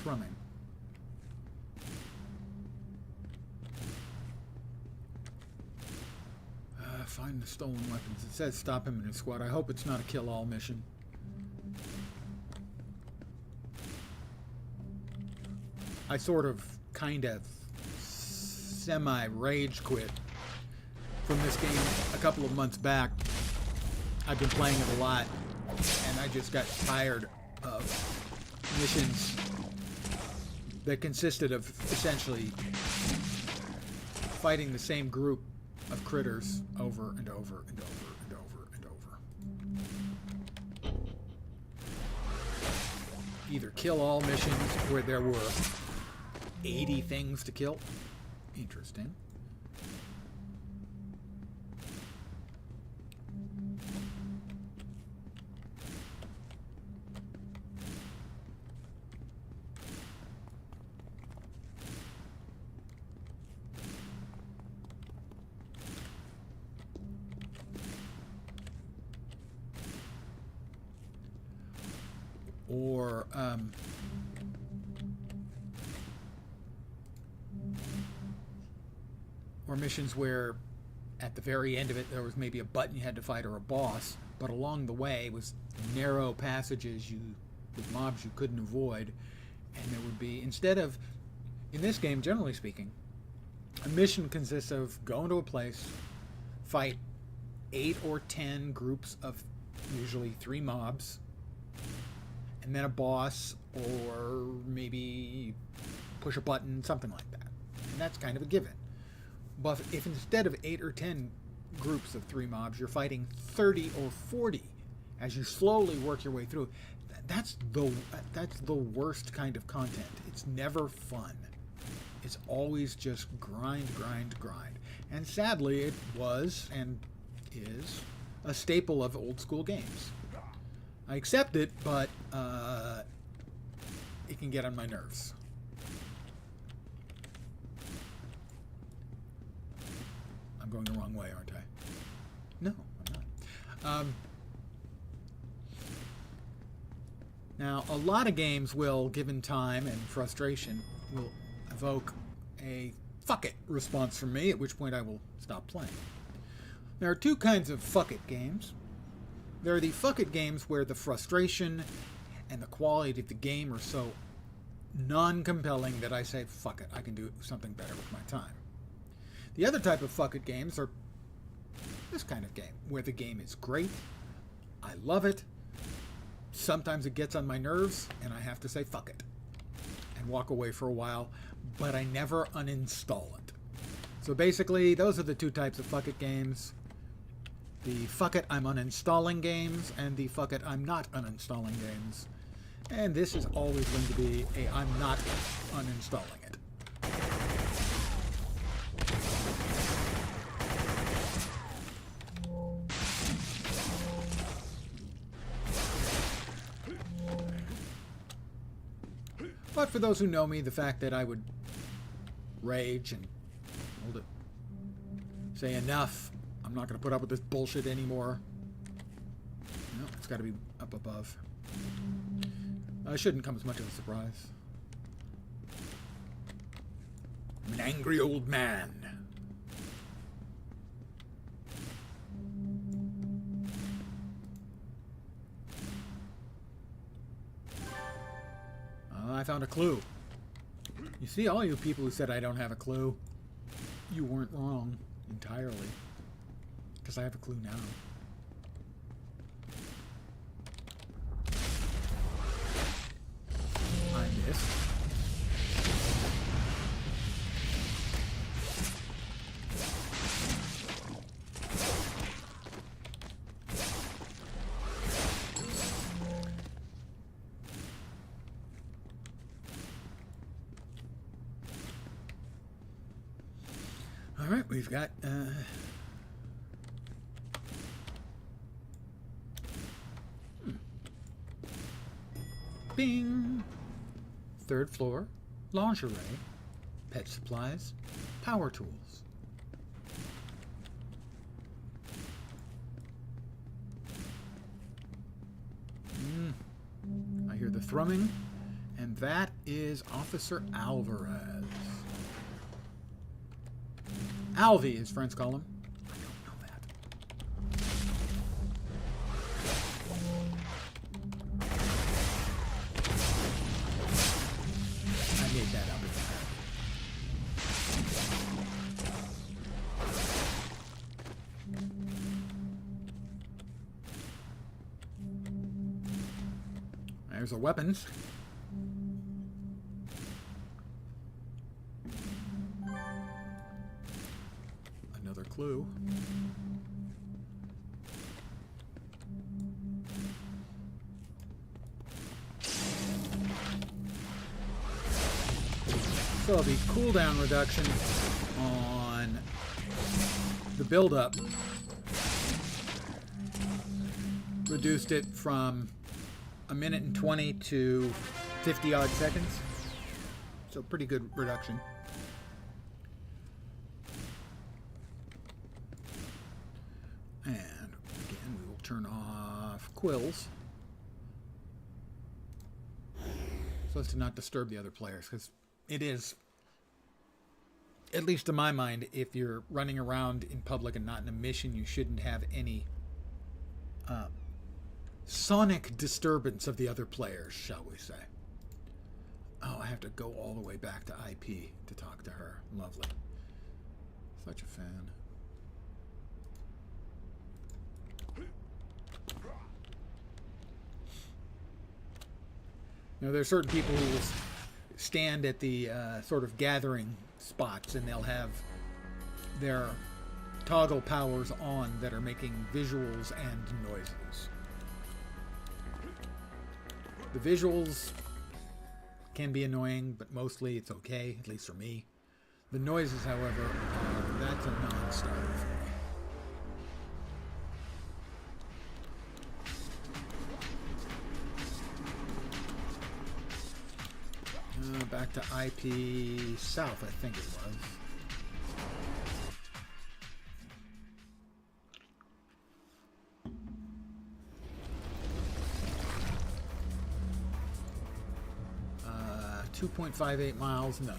Thrumming. Find the stolen weapons. It says stop him in his squad. I hope it's not a kill-all mission. I sort of, kind of, semi-rage quit from this game a couple of months back. I've been playing it a lot, and I just got tired of missions that consisted of essentially fighting the same group of critters over and over and over and over and over. Either kill all missions where there were 80 things to kill. Interesting. Or missions where at the very end of it there was maybe a button you had to fight or a boss, but along the way was narrow passages with mobs you couldn't avoid, and there would be, instead of, in this game generally speaking, a mission consists of going to a place, fight 8 or 10 groups of usually 3 mobs, and then a boss, or maybe push a button, something like that. And that's kind of a given. But if instead of 8 or 10 groups of 3 mobs, you're fighting 30 or 40 as you slowly work your way through, that's the worst kind of content. It's never fun. It's always just grind, grind, grind. And sadly, it was and is a staple of old school games. I accept it, but it can get on my nerves. I'm going the wrong way, aren't I? No, I'm not. Now, a lot of games will, given time and frustration, will evoke a fuck it response from me, at which point I will stop playing. There are 2 kinds of fuck it games. There are the fuck it games where the frustration and the quality of the game are so non-compelling that I say, fuck it, I can do something better with my time. The other type of fuck it games are this kind of game, where the game is great, I love it, sometimes it gets on my nerves, and I have to say fuck it, and walk away for a while, but I never uninstall it. So basically, those are the 2 types of fuck it games. The fuck it, I'm uninstalling games, and the fuck it, I'm not uninstalling games. And this is always going to be a I'm not uninstalling it. But for those who know me, the fact that I would rage and hold it, say enough, I'm not going to put up with this bullshit anymore. No, it's got to be up above. It shouldn't come as much of a surprise. I'm an angry old man. I found a clue. You see, all you people who said I don't have a clue, you weren't wrong entirely. Because I have a clue now. I missed. All right, we've got bing! 3rd floor, lingerie, pet supplies, power tools. I hear the thrumming, and that is Officer Alvarez. Alvy, his friends call him. I don't know that. I made that up. There's the weapons. Another clue. So So the cooldown reduction on the build-up reduced it from 1:20 to 50-odd seconds. So pretty good reduction. And again, we will turn off quills so as to not disturb the other players, because it is, at least to my mind, if you're running around in public and not in a mission, you shouldn't have any sonic disturbance of the other players, shall we say. Oh, I have to go all the way back to IP to talk to her. Lovely. Such a fan. You know, there are certain people who will stand at the sort of gathering spots, and they'll have their toggle powers on that are making visuals and noises. The visuals can be annoying, but mostly it's okay, at least for me. The noises, however, that's a non-starter for me. Back to IP South, I think it was. Uh, 2.58 miles, no.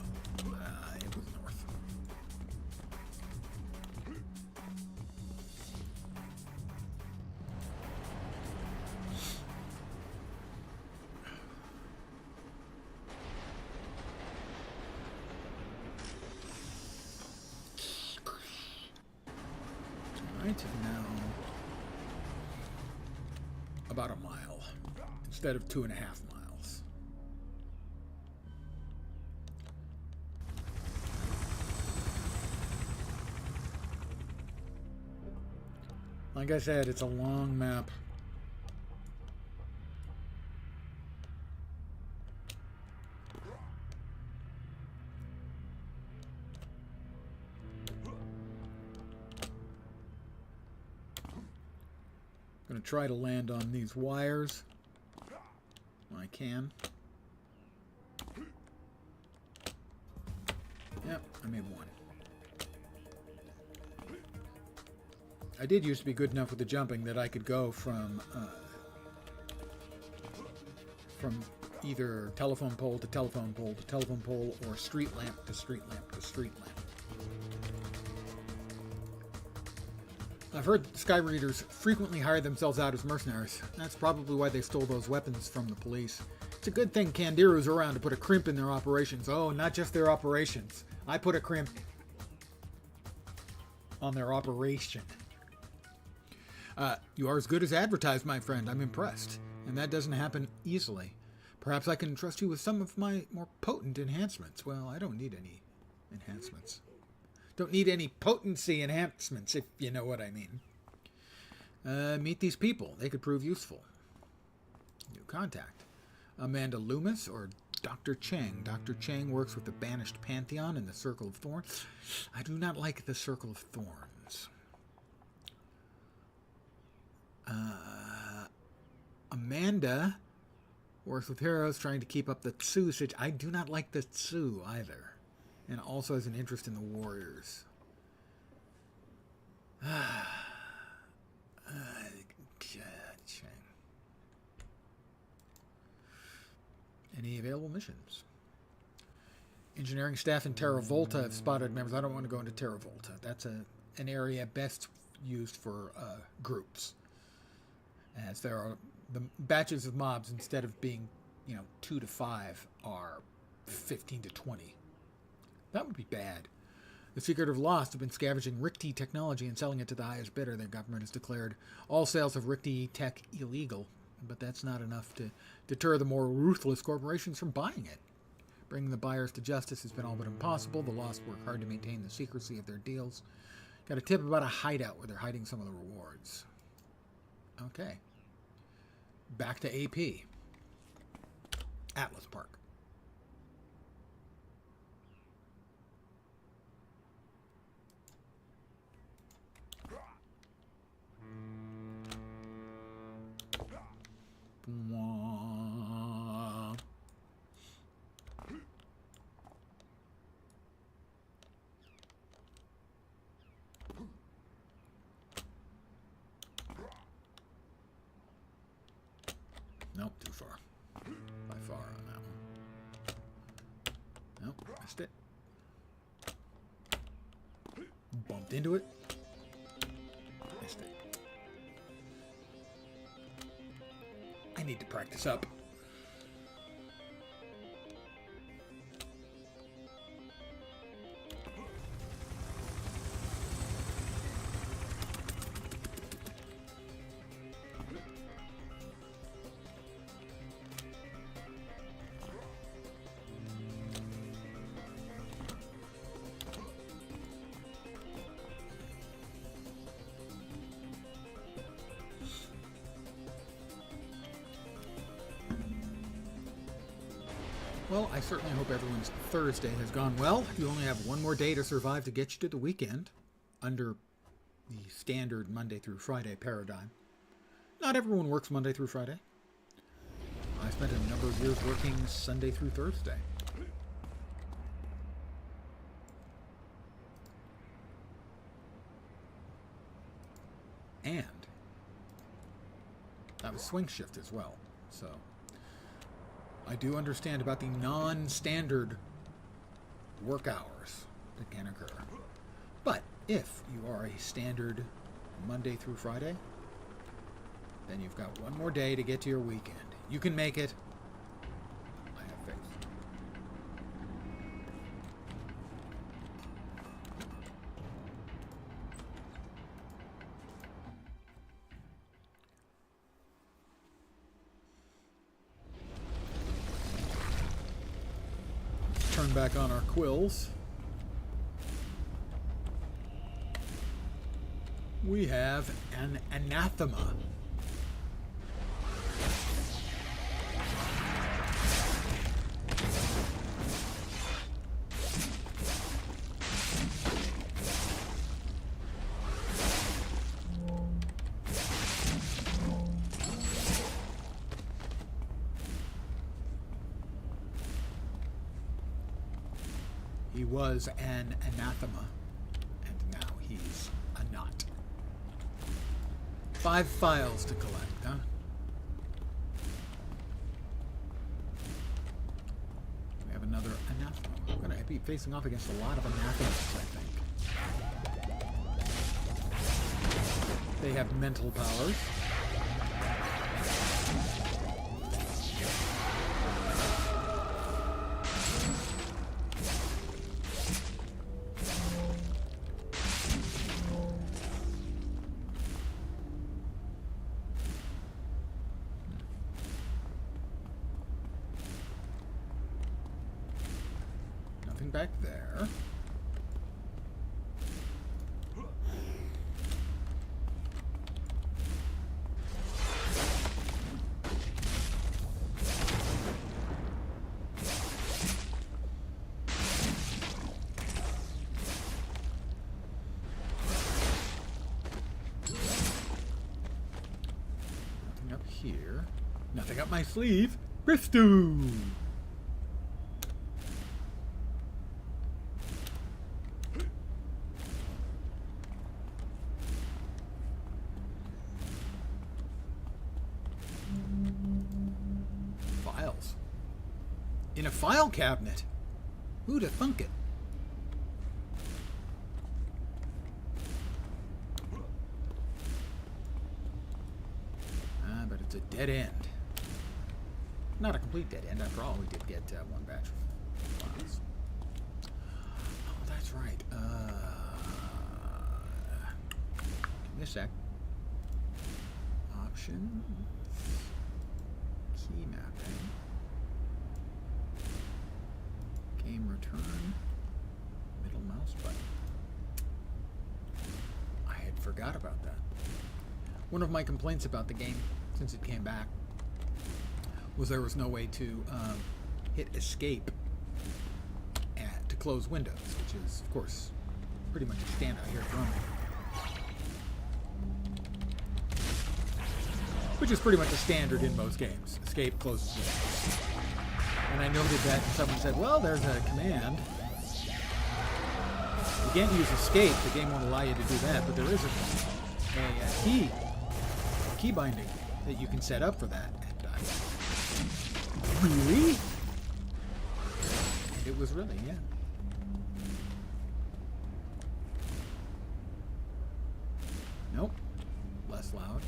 It was north. Right, now about a mile instead of 2.5 miles. Like I said, it's a long map. I'm going to try to land on these wires when I can. Yep, I made one. I did used to be good enough with the jumping that I could go from either telephone pole to telephone pole to telephone pole, or street lamp to street lamp to street lamp. I've heard Sky Readers frequently hire themselves out as mercenaries. That's probably why they stole those weapons from the police. It's a good thing Kandiru's around to put a crimp in their operations. Oh, not just their operations. I put a crimp on their operation. You are as good as advertised, my friend. I'm impressed. And that doesn't happen easily. Perhaps I can entrust you with some of my more potent enhancements. Well, I don't need any enhancements. Don't need any potency enhancements, if you know what I mean. Meet these people. They could prove useful. New contact. Amanda Loomis or Dr. Chang. Dr. Chang works with the Banished Pantheon in the Circle of Thorns. I do not like the Circle of Thorns. Amanda works with heroes trying to keep up the Tsu situation. I do not like the Tsu either. And also has an interest in the warriors. Any available missions? Engineering staff in Terra Volta have spotted members. I don't want to go into Terra Volta. That's an area best used for groups. As there are the batches of mobs, instead of being 2 to 5, are 15 to 20. That would be bad. The Secret of Lost have been scavenging Rikti technology and selling it to the highest bidder. Their government has declared all sales of Rikti tech illegal, but that's not enough to deter the more ruthless corporations from buying it. Bringing the buyers to justice has been all but impossible. The Lost work hard to maintain the secrecy of their deals. Got a tip about a hideout where they're hiding some of the rewards. Okay. Back to AP. Atlas Park. Nope, too far. By far on that one. Nope, missed it. Bumped into it. Missed it. I need to practice up. Well, I certainly hope everyone's Thursday has gone well. You only have one more day to survive to get you to the weekend under the standard Monday through Friday paradigm. Not everyone works Monday through Friday. I spent a number of years working Sunday through Thursday. And that was swing shift as well, so I do understand about the non-standard work hours that can occur. But if you are a standard Monday through Friday, then you've got one more day to get to your weekend. You can make it. I have faith. Turn back on our quills. We have an anathema. He was an anathema, and now he's a knot. 5 files to collect, huh? We have another anathema. We're going to be facing off against a lot of anathemas, I think. They have mental powers. Back there. Nothing up here. Nothing up my sleeve. Bristow! In a file cabinet. Who'd have thunk it? But it's a dead end. Not a complete dead end, after all. We did get one batch of files. Oh, that's right. Give me a sec. Options. Key mapping. Game return, middle mouse button. I had forgot about that. One of my complaints about the game, since it came back, was there was no way to hit escape to close windows, which is, of course, pretty much a standout here for me. which is pretty much a standard in most games. Escape closes windows. And I noted that someone said, well, there's a command. You can't use escape. The game won't allow you to do that, but there is a key binding that you can set up for that. And really? And it was really, yeah. Nope. Less loud.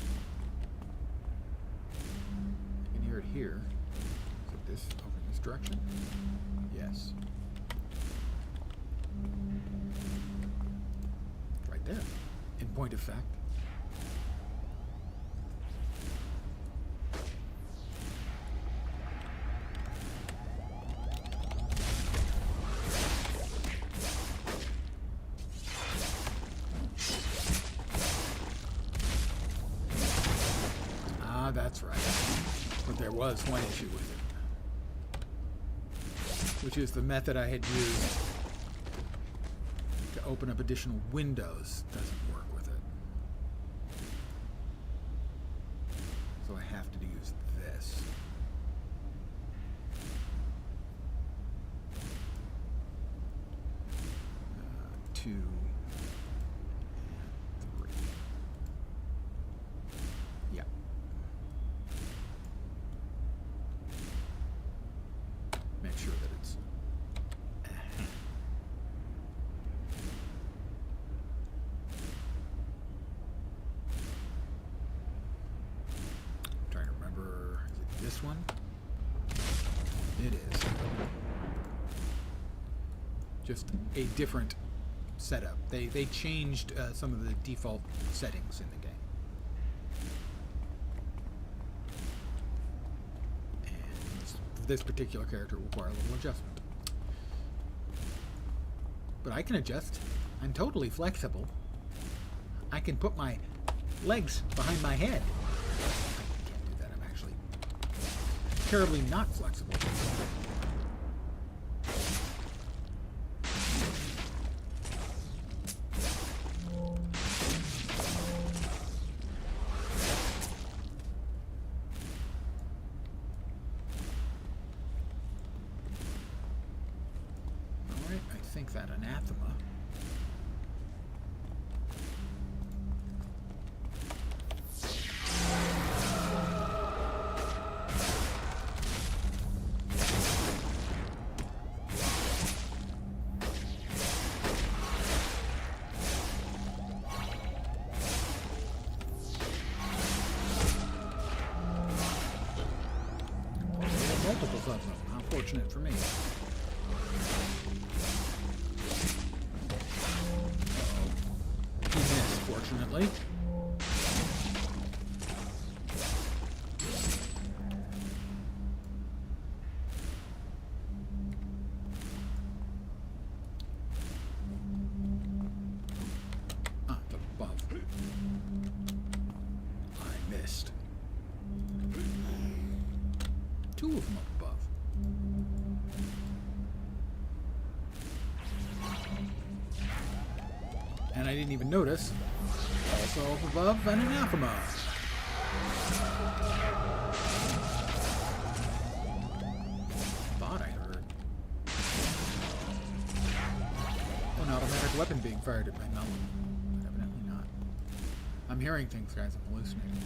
I can hear it here. Is it this over in this direction? Yes. Right there. In point of fact. That's right. But there was one issue with it, which is the method I had used to open up additional windows doesn't work with it. So I have to use this. Two. Make sure that it's I'm trying to remember, is it this one? It is. Just a different setup. They changed some of the default settings in the game. This particular character will require a little adjustment. But I can adjust. I'm totally flexible. I can put my legs behind my head. I can't do that. I'm actually terribly not flexible. I think that anathema. Multiples of them. How fortunate for me. Fortunately. Above. I missed. Two of them up above. And I didn't even notice. Also up above, an anathema. Thought I heard an automatic weapon being fired at my melon. But evidently not. I'm hearing things, guys. I'm hallucinating.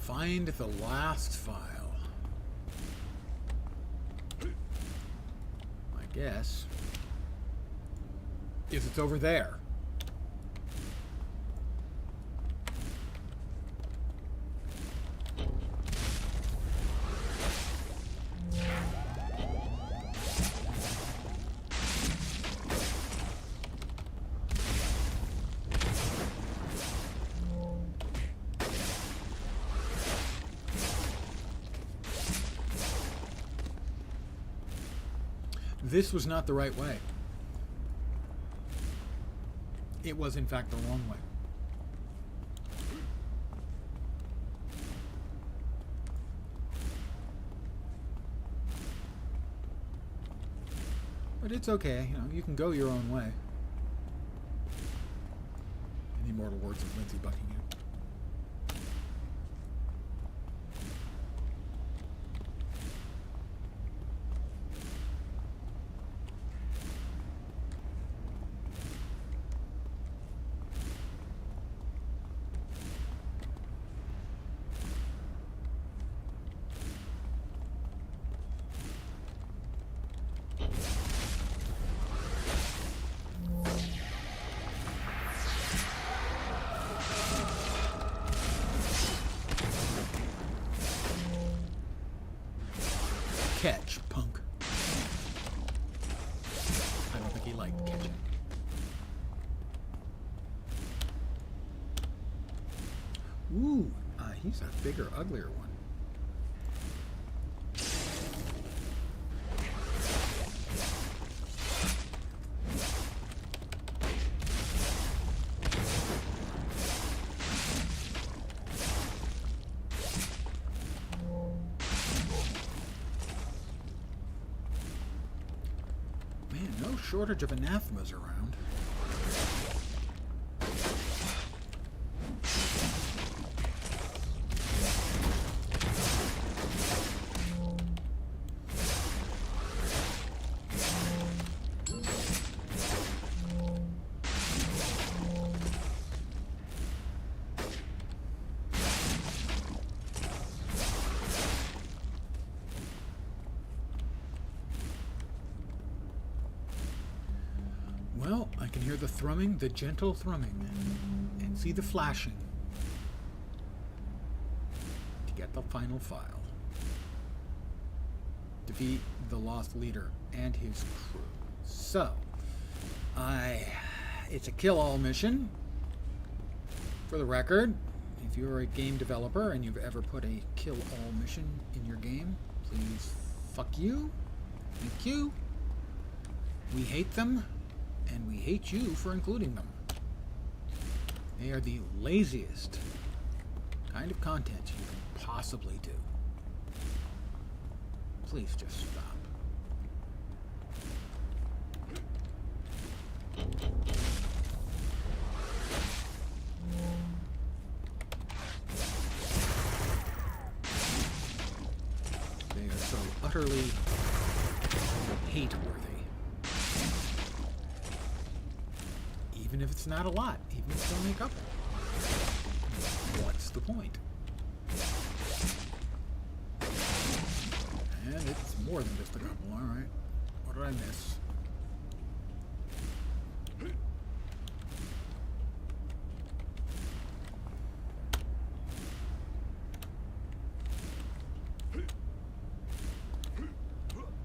Find the last file. My guess is it's over there. This was not the right way. It was, in fact, the wrong way. But it's okay, you know, you can go your own way. In the immortal words of Lindsey Buckingham. Catch, punk. I don't think he liked catching. Ooh, he's a bigger, uglier one. No shortage of anathemas around. Well, I can hear the thrumming, the gentle thrumming, and see the flashing to get the final file. Defeat the lost leader and his crew. So, it's a kill-all mission. For the record, if you're a game developer and you've ever put a kill-all mission in your game, please fuck you. Thank you. We hate them. And we hate you for including them. They are the laziest kind of content you can possibly do. Please just stop. They are so utterly hate-worthy. Even if it's not a lot, even if it's only a couple. What's the point? And it's more than just a couple, alright. What did I miss?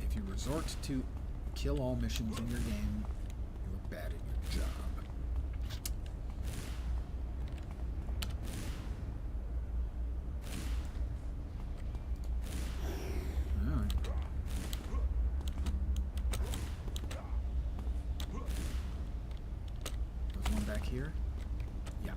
If you resort to kill all missions in your game, you're bad at your job. Here? Yeah.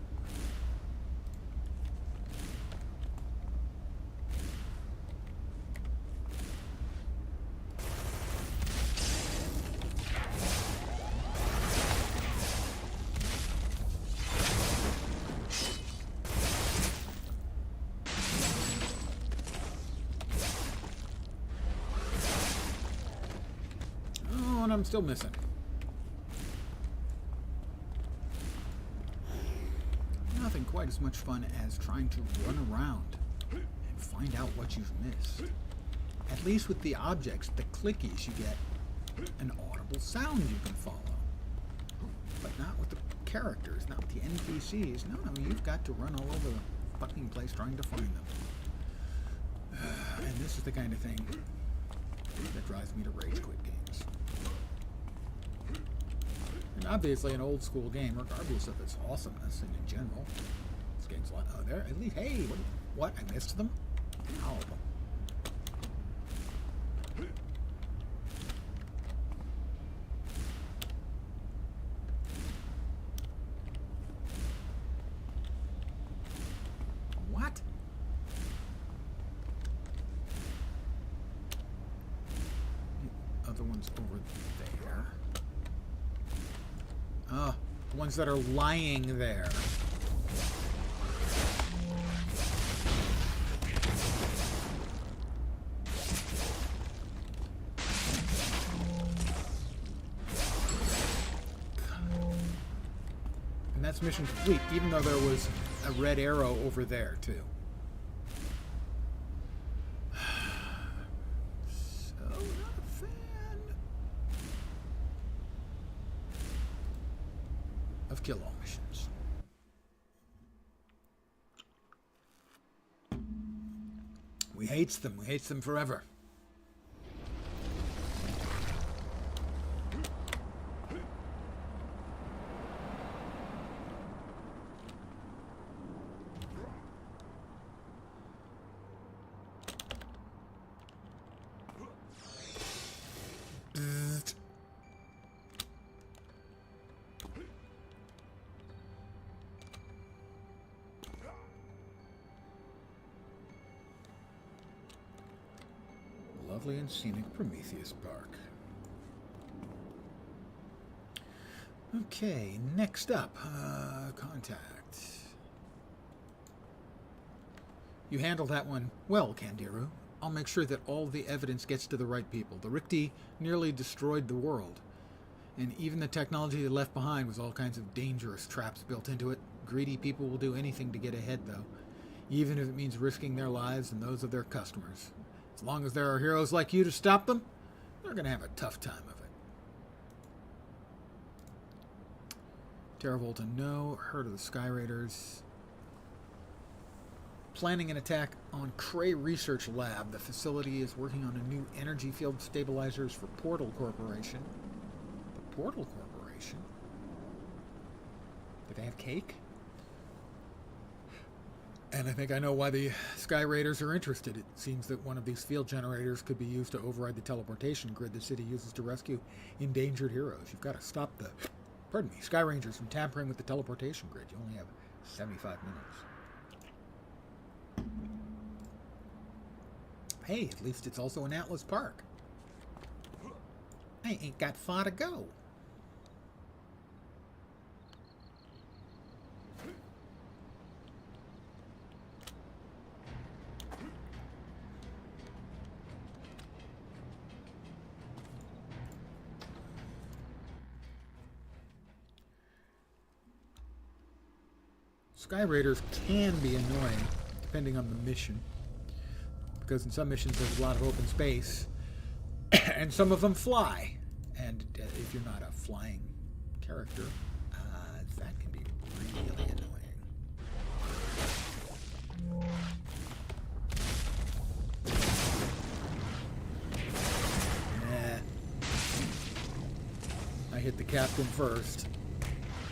Oh, and I'm still missing. Nothing quite as much fun as trying to run around and find out what you've missed. At least with the objects, the clickies, you get an audible sound you can follow. But not with the characters, not with the NPCs. No, you've got to run all over the fucking place trying to find them. And this is the kind of thing that drives me to rage quit games. And obviously an old school game, regardless of its awesomeness and in general. This game's a lot. Oh, there, at least, hey, what? I missed them? All of them. What? The other one's over there. Oh, the ones that are lying there. And that's mission complete, even though there was a red arrow over there, too. So, not a fan of kill all missions. We hates them. We hates them forever. Lovely and scenic Prometheus Park. Okay, next up, contact. You handled that one well, Kandiru. I'll make sure that all the evidence gets to the right people. The Rikti nearly destroyed the world, and even the technology they left behind was all kinds of dangerous traps built into it. Greedy people will do anything to get ahead, though, even if it means risking their lives and those of their customers. As long as there are heroes like you to stop them, they're going to have a tough time of it. Terravolta, no. Herd of the Sky Raiders. Planning an attack on Cray Research Lab. The facility is working on a new energy field stabilizers for Portal Corporation. The Portal Corporation? Do they have cake? And I think I know why the Sky Raiders are interested. It seems that one of these field generators could be used to override the teleportation grid the city uses to rescue endangered heroes. You've got to stop the, Sky Rangers from tampering with the teleportation grid. You only have 75 minutes. Hey, at least it's also an Atlas Park. I ain't got far to go. Sky Raiders can be annoying, depending on the mission. Because in some missions there's a lot of open space, and some of them fly. And if you're not a flying character, that can be really annoying. I hit the captain first,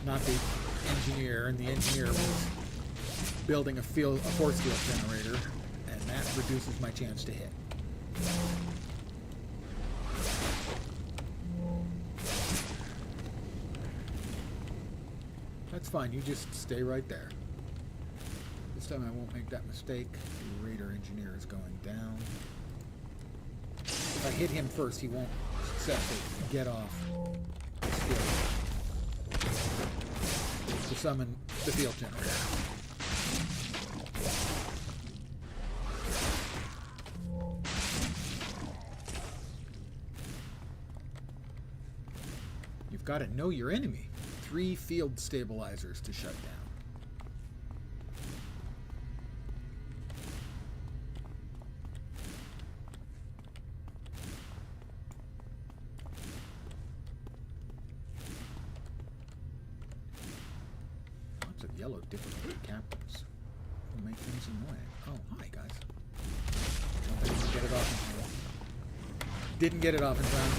not the engineer, and the engineer was building a force field generator, and that reduces my chance to hit. That's fine, you just stay right there. This time I won't make that mistake. The Raider engineer is going down. If I hit him first, he won't successfully get off the field to summon the field generator. You've got to know your enemy. 3 field stabilizers to shut down. Lots of yellow difficult captains. Will make things annoying. Oh, hi guys. I didn't get it off in time. Didn't get it off in time.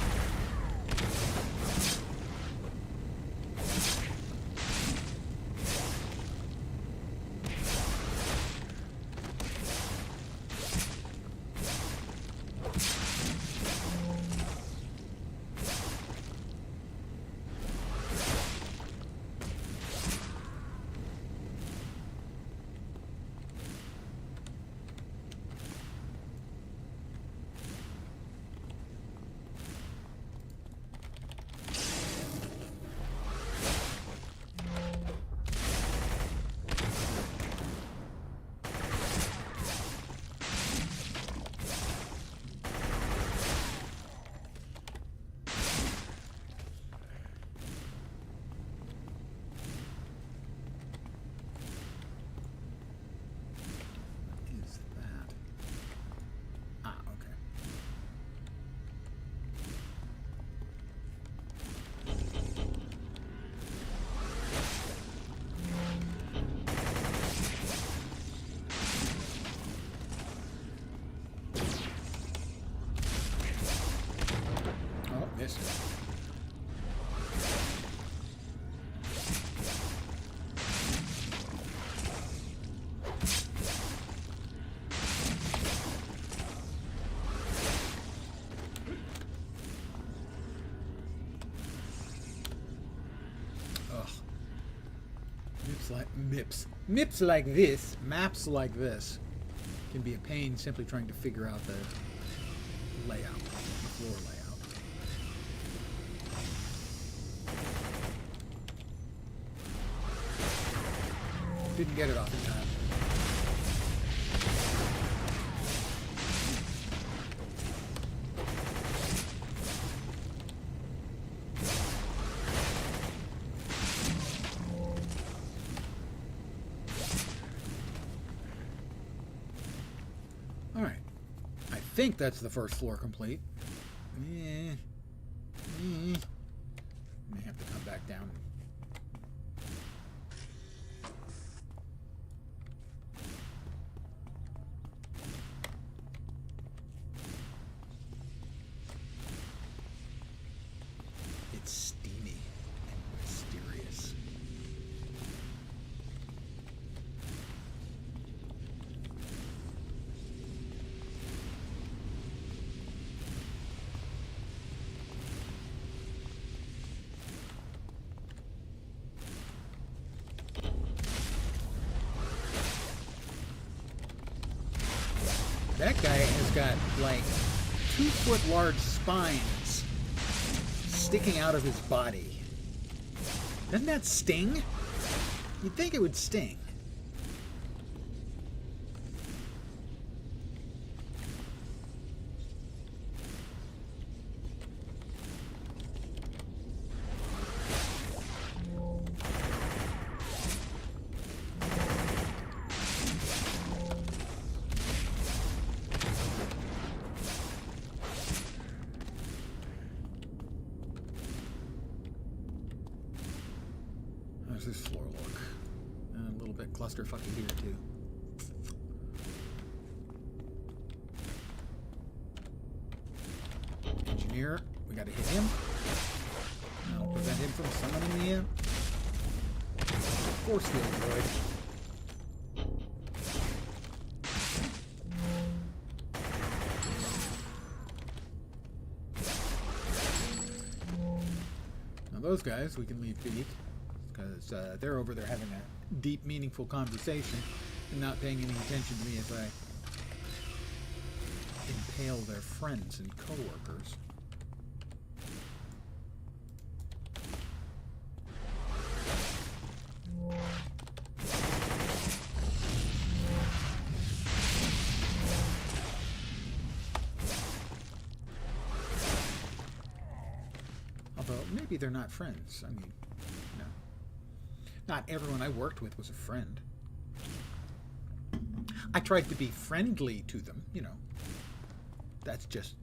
Maps like this can be a pain simply trying to figure out the layout, the floor layout. Didn't get it off in time. All right. I think that's the first floor complete. May have to come back down. It's steamy and mysterious. That guy has got like 2-foot large spines sticking out of his body. Doesn't that sting? You'd think it would sting. How's this floor look? And a little bit clusterfucky here, too. Engineer, we gotta hit him. That'll prevent him from summoning the force field droid. Now those guys we can leave be, because they're over there having a deep, meaningful conversation and not paying any attention to me as I impale their friends and co-workers. Although, maybe they're not friends. I mean, no. Not everyone I worked with was a friend. I tried to be friendly to them, you know. That's just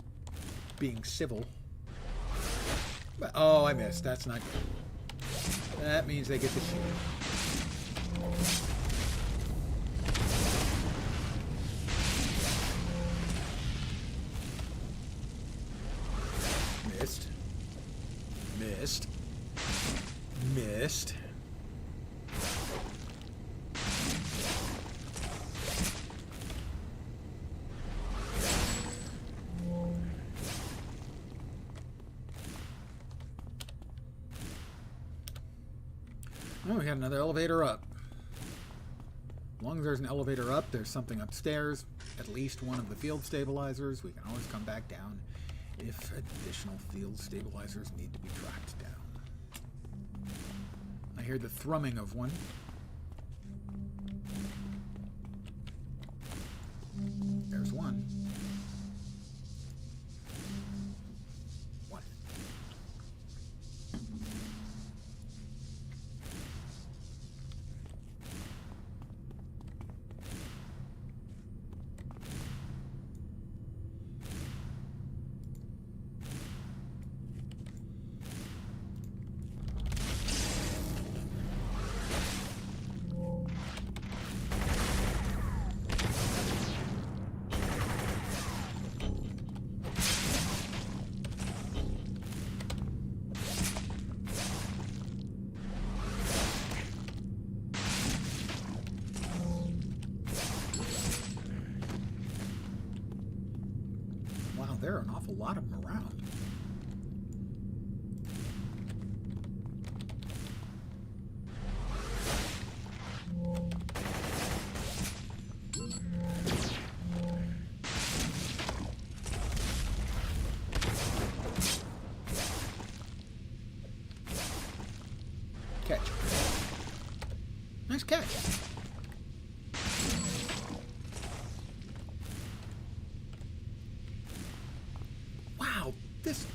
being civil. But, oh, I missed. That's not good. That means they get to shoot. Missed. Missed. Missed. Oh, we got another elevator up. As long as there's an elevator up, there's something upstairs. At least one of the field stabilizers. We can always come back down if additional field stabilizers need to be tracked down. I hear the thrumming of one. There's one. One. There are an awful lot of them around. Catch. Nice catch. Wow, this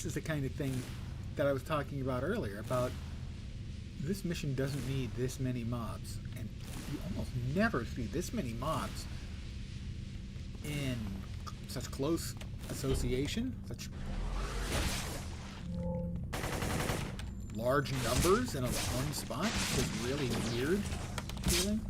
is the kind of thing that I was talking about earlier, about this mission doesn't need this many mobs, and you almost never see this many mobs in such close association, such large numbers in one spot. It's really weird feeling.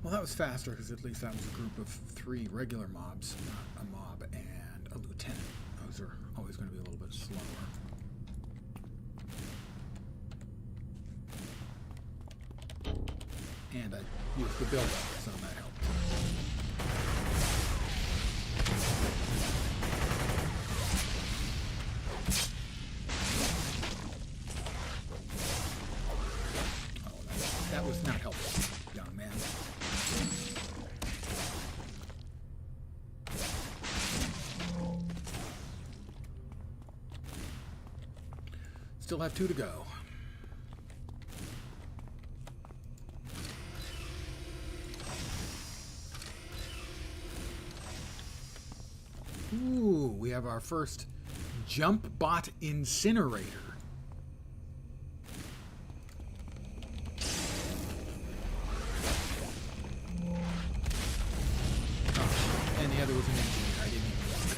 Well, that was faster because at least that was a group of 3 regular mobs, not a mob and a lieutenant. Those are always going to be a little bit slower. And I used the build-up, so that helped. Oh, that was not helpful, young man. Still have 2 to go. Ooh, we have our first jump bot incinerator. Oh, and the other was an engineer. I didn't even look.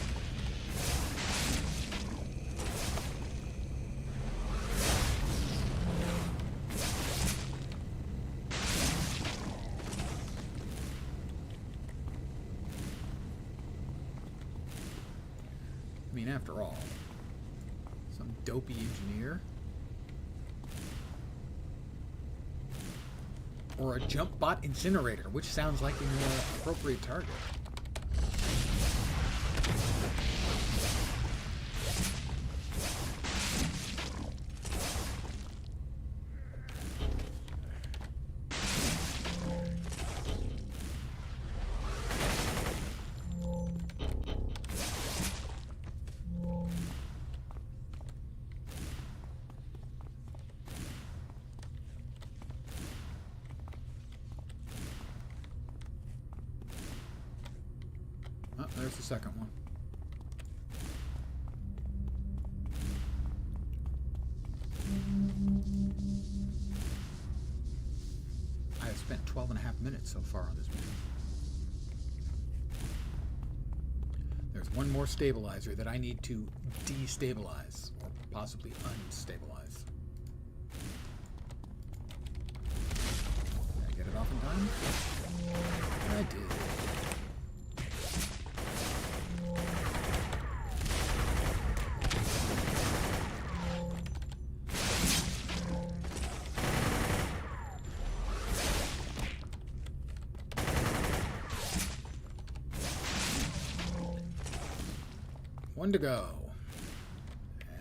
I mean, after all, some dopey engineer. Or a jump bot incinerator, which sounds like a more appropriate target. Oh, there's the second one. I have spent 12.5 minutes so far on this mission. There's one more stabilizer that I need to destabilize, or possibly unstabilize. Did I get it off in time? I did. One to go.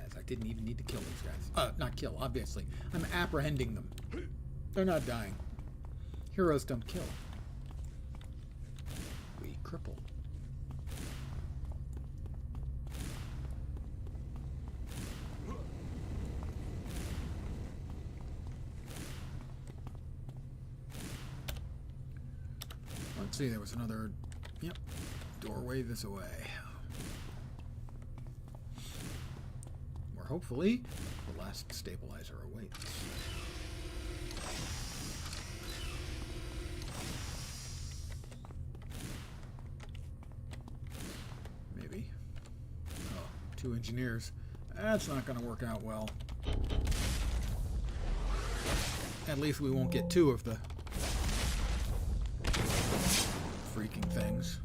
As I didn't even need to kill these guys. Not kill, obviously. I'm apprehending them. They're not dying. Heroes don't kill. We cripple. Let's see, there was another... Yep. Doorway this way. Hopefully, the last stabilizer awaits. Maybe. Oh, 2 engineers. That's not going to work out well. At least we won't get two of the freaking things.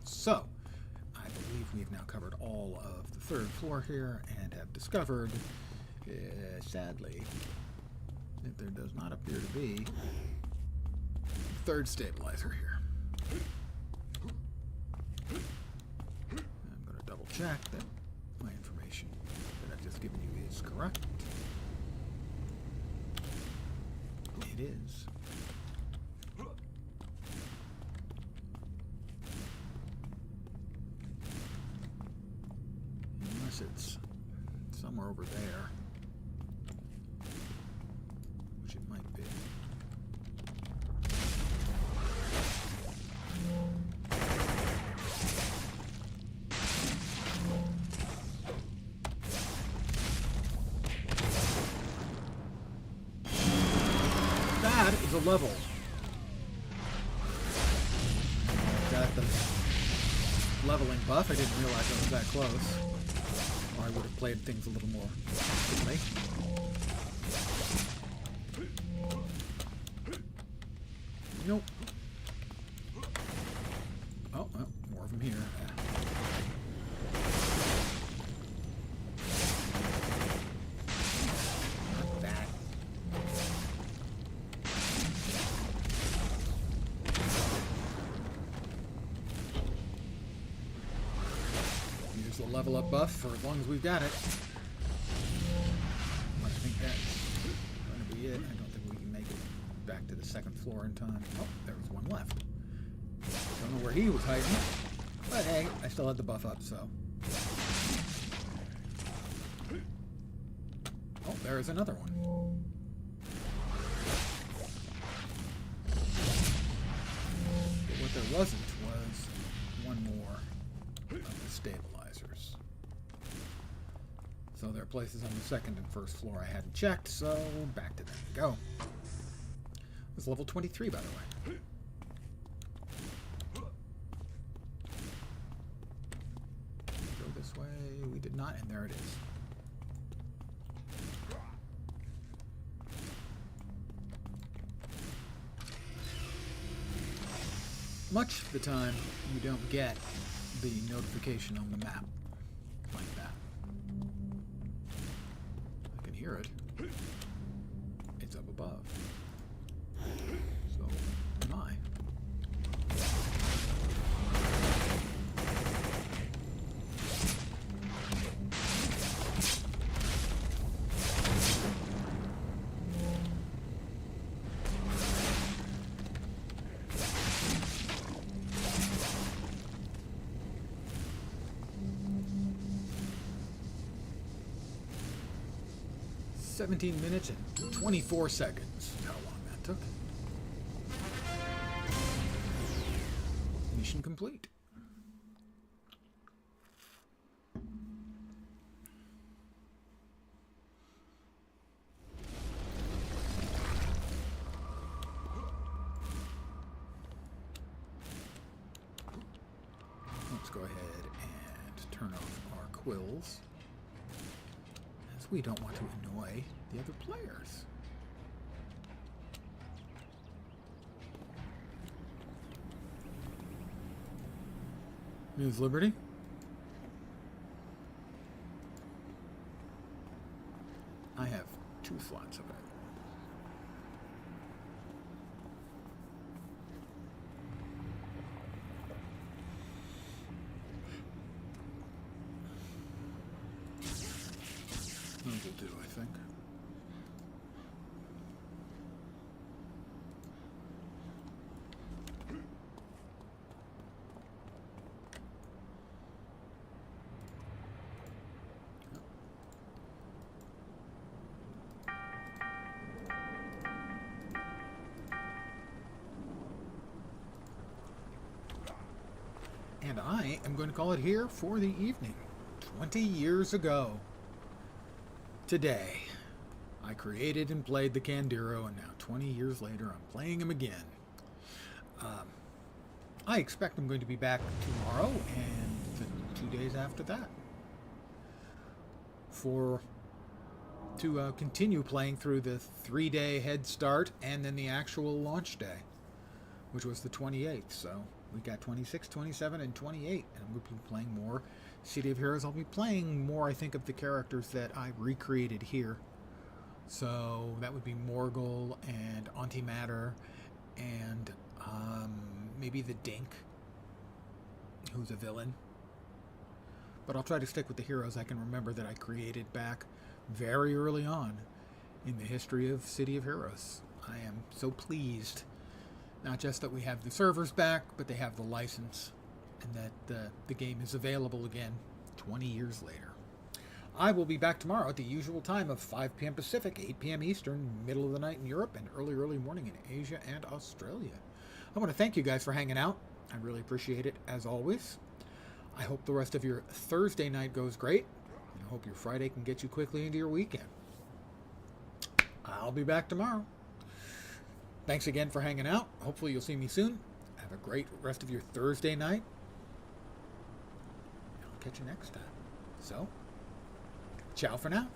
So, I believe we've now covered all of the third floor here and have discovered, sadly, that there does not appear to be a third stabilizer here. I'm going to double check that my information that I've just given you is correct. It is. It's somewhere over there, which it might be. That is a level. Got the leveling buff. I didn't realize I was that close. I would have played things a little more quickly. Nope. Oh, well, more of them here. Not that. Use the level up buff for as long as we've got it. I think that's going to be it. I don't think we can make it back to the second floor in time. Oh, there was one left. Don't know where he was hiding, but hey, I still had the buff up, so. Oh, there's another one. But what there wasn't was one more of the stabilizers. So there are places on the second and first floor I hadn't checked, so back to them we go. It was level 23, by the way. Go this way. We did not, and there it is. Much of the time, you don't get the notification on the map like that. I can hear it. It's up above. So, am I. "17 minutes and 24 seconds. How long that took. Mission complete. Let's go ahead and turn off our quills, as we don't want to annoy the other players. Ms. Liberty? I have 2 slots of it. Those will do, I think. And I am going to call it here for the evening. 20 years ago today, I created and played the Kandiro, and now 20 years later I'm playing him again. I expect I'm going to be back tomorrow and the 2 days after that to continue playing through the 3-day head start and then the actual launch day, which was the 28th. So we got 26, 27, and 28, and I'm going to be playing more City of Heroes. I'll be playing more, I think, of the characters that I recreated here. So that would be Morgul and Antimatter and maybe the Dink, who's a villain. But I'll try to stick with the heroes I can remember that I created back very early on in the history of City of Heroes. I am so pleased, not just that we have the servers back, but they have the license, and that the game is available again 20 years later. I will be back tomorrow at the usual time of 5 p.m. Pacific, 8 p.m. Eastern, middle of the night in Europe, and early morning in Asia and Australia. I want to thank you guys for hanging out. I really appreciate it, as always. I hope the rest of your Thursday night goes great. I hope your Friday can get you quickly into your weekend. I'll be back tomorrow. Thanks again for hanging out. Hopefully you'll see me soon. Have a great rest of your Thursday night. I'll catch you next time. So, ciao for now.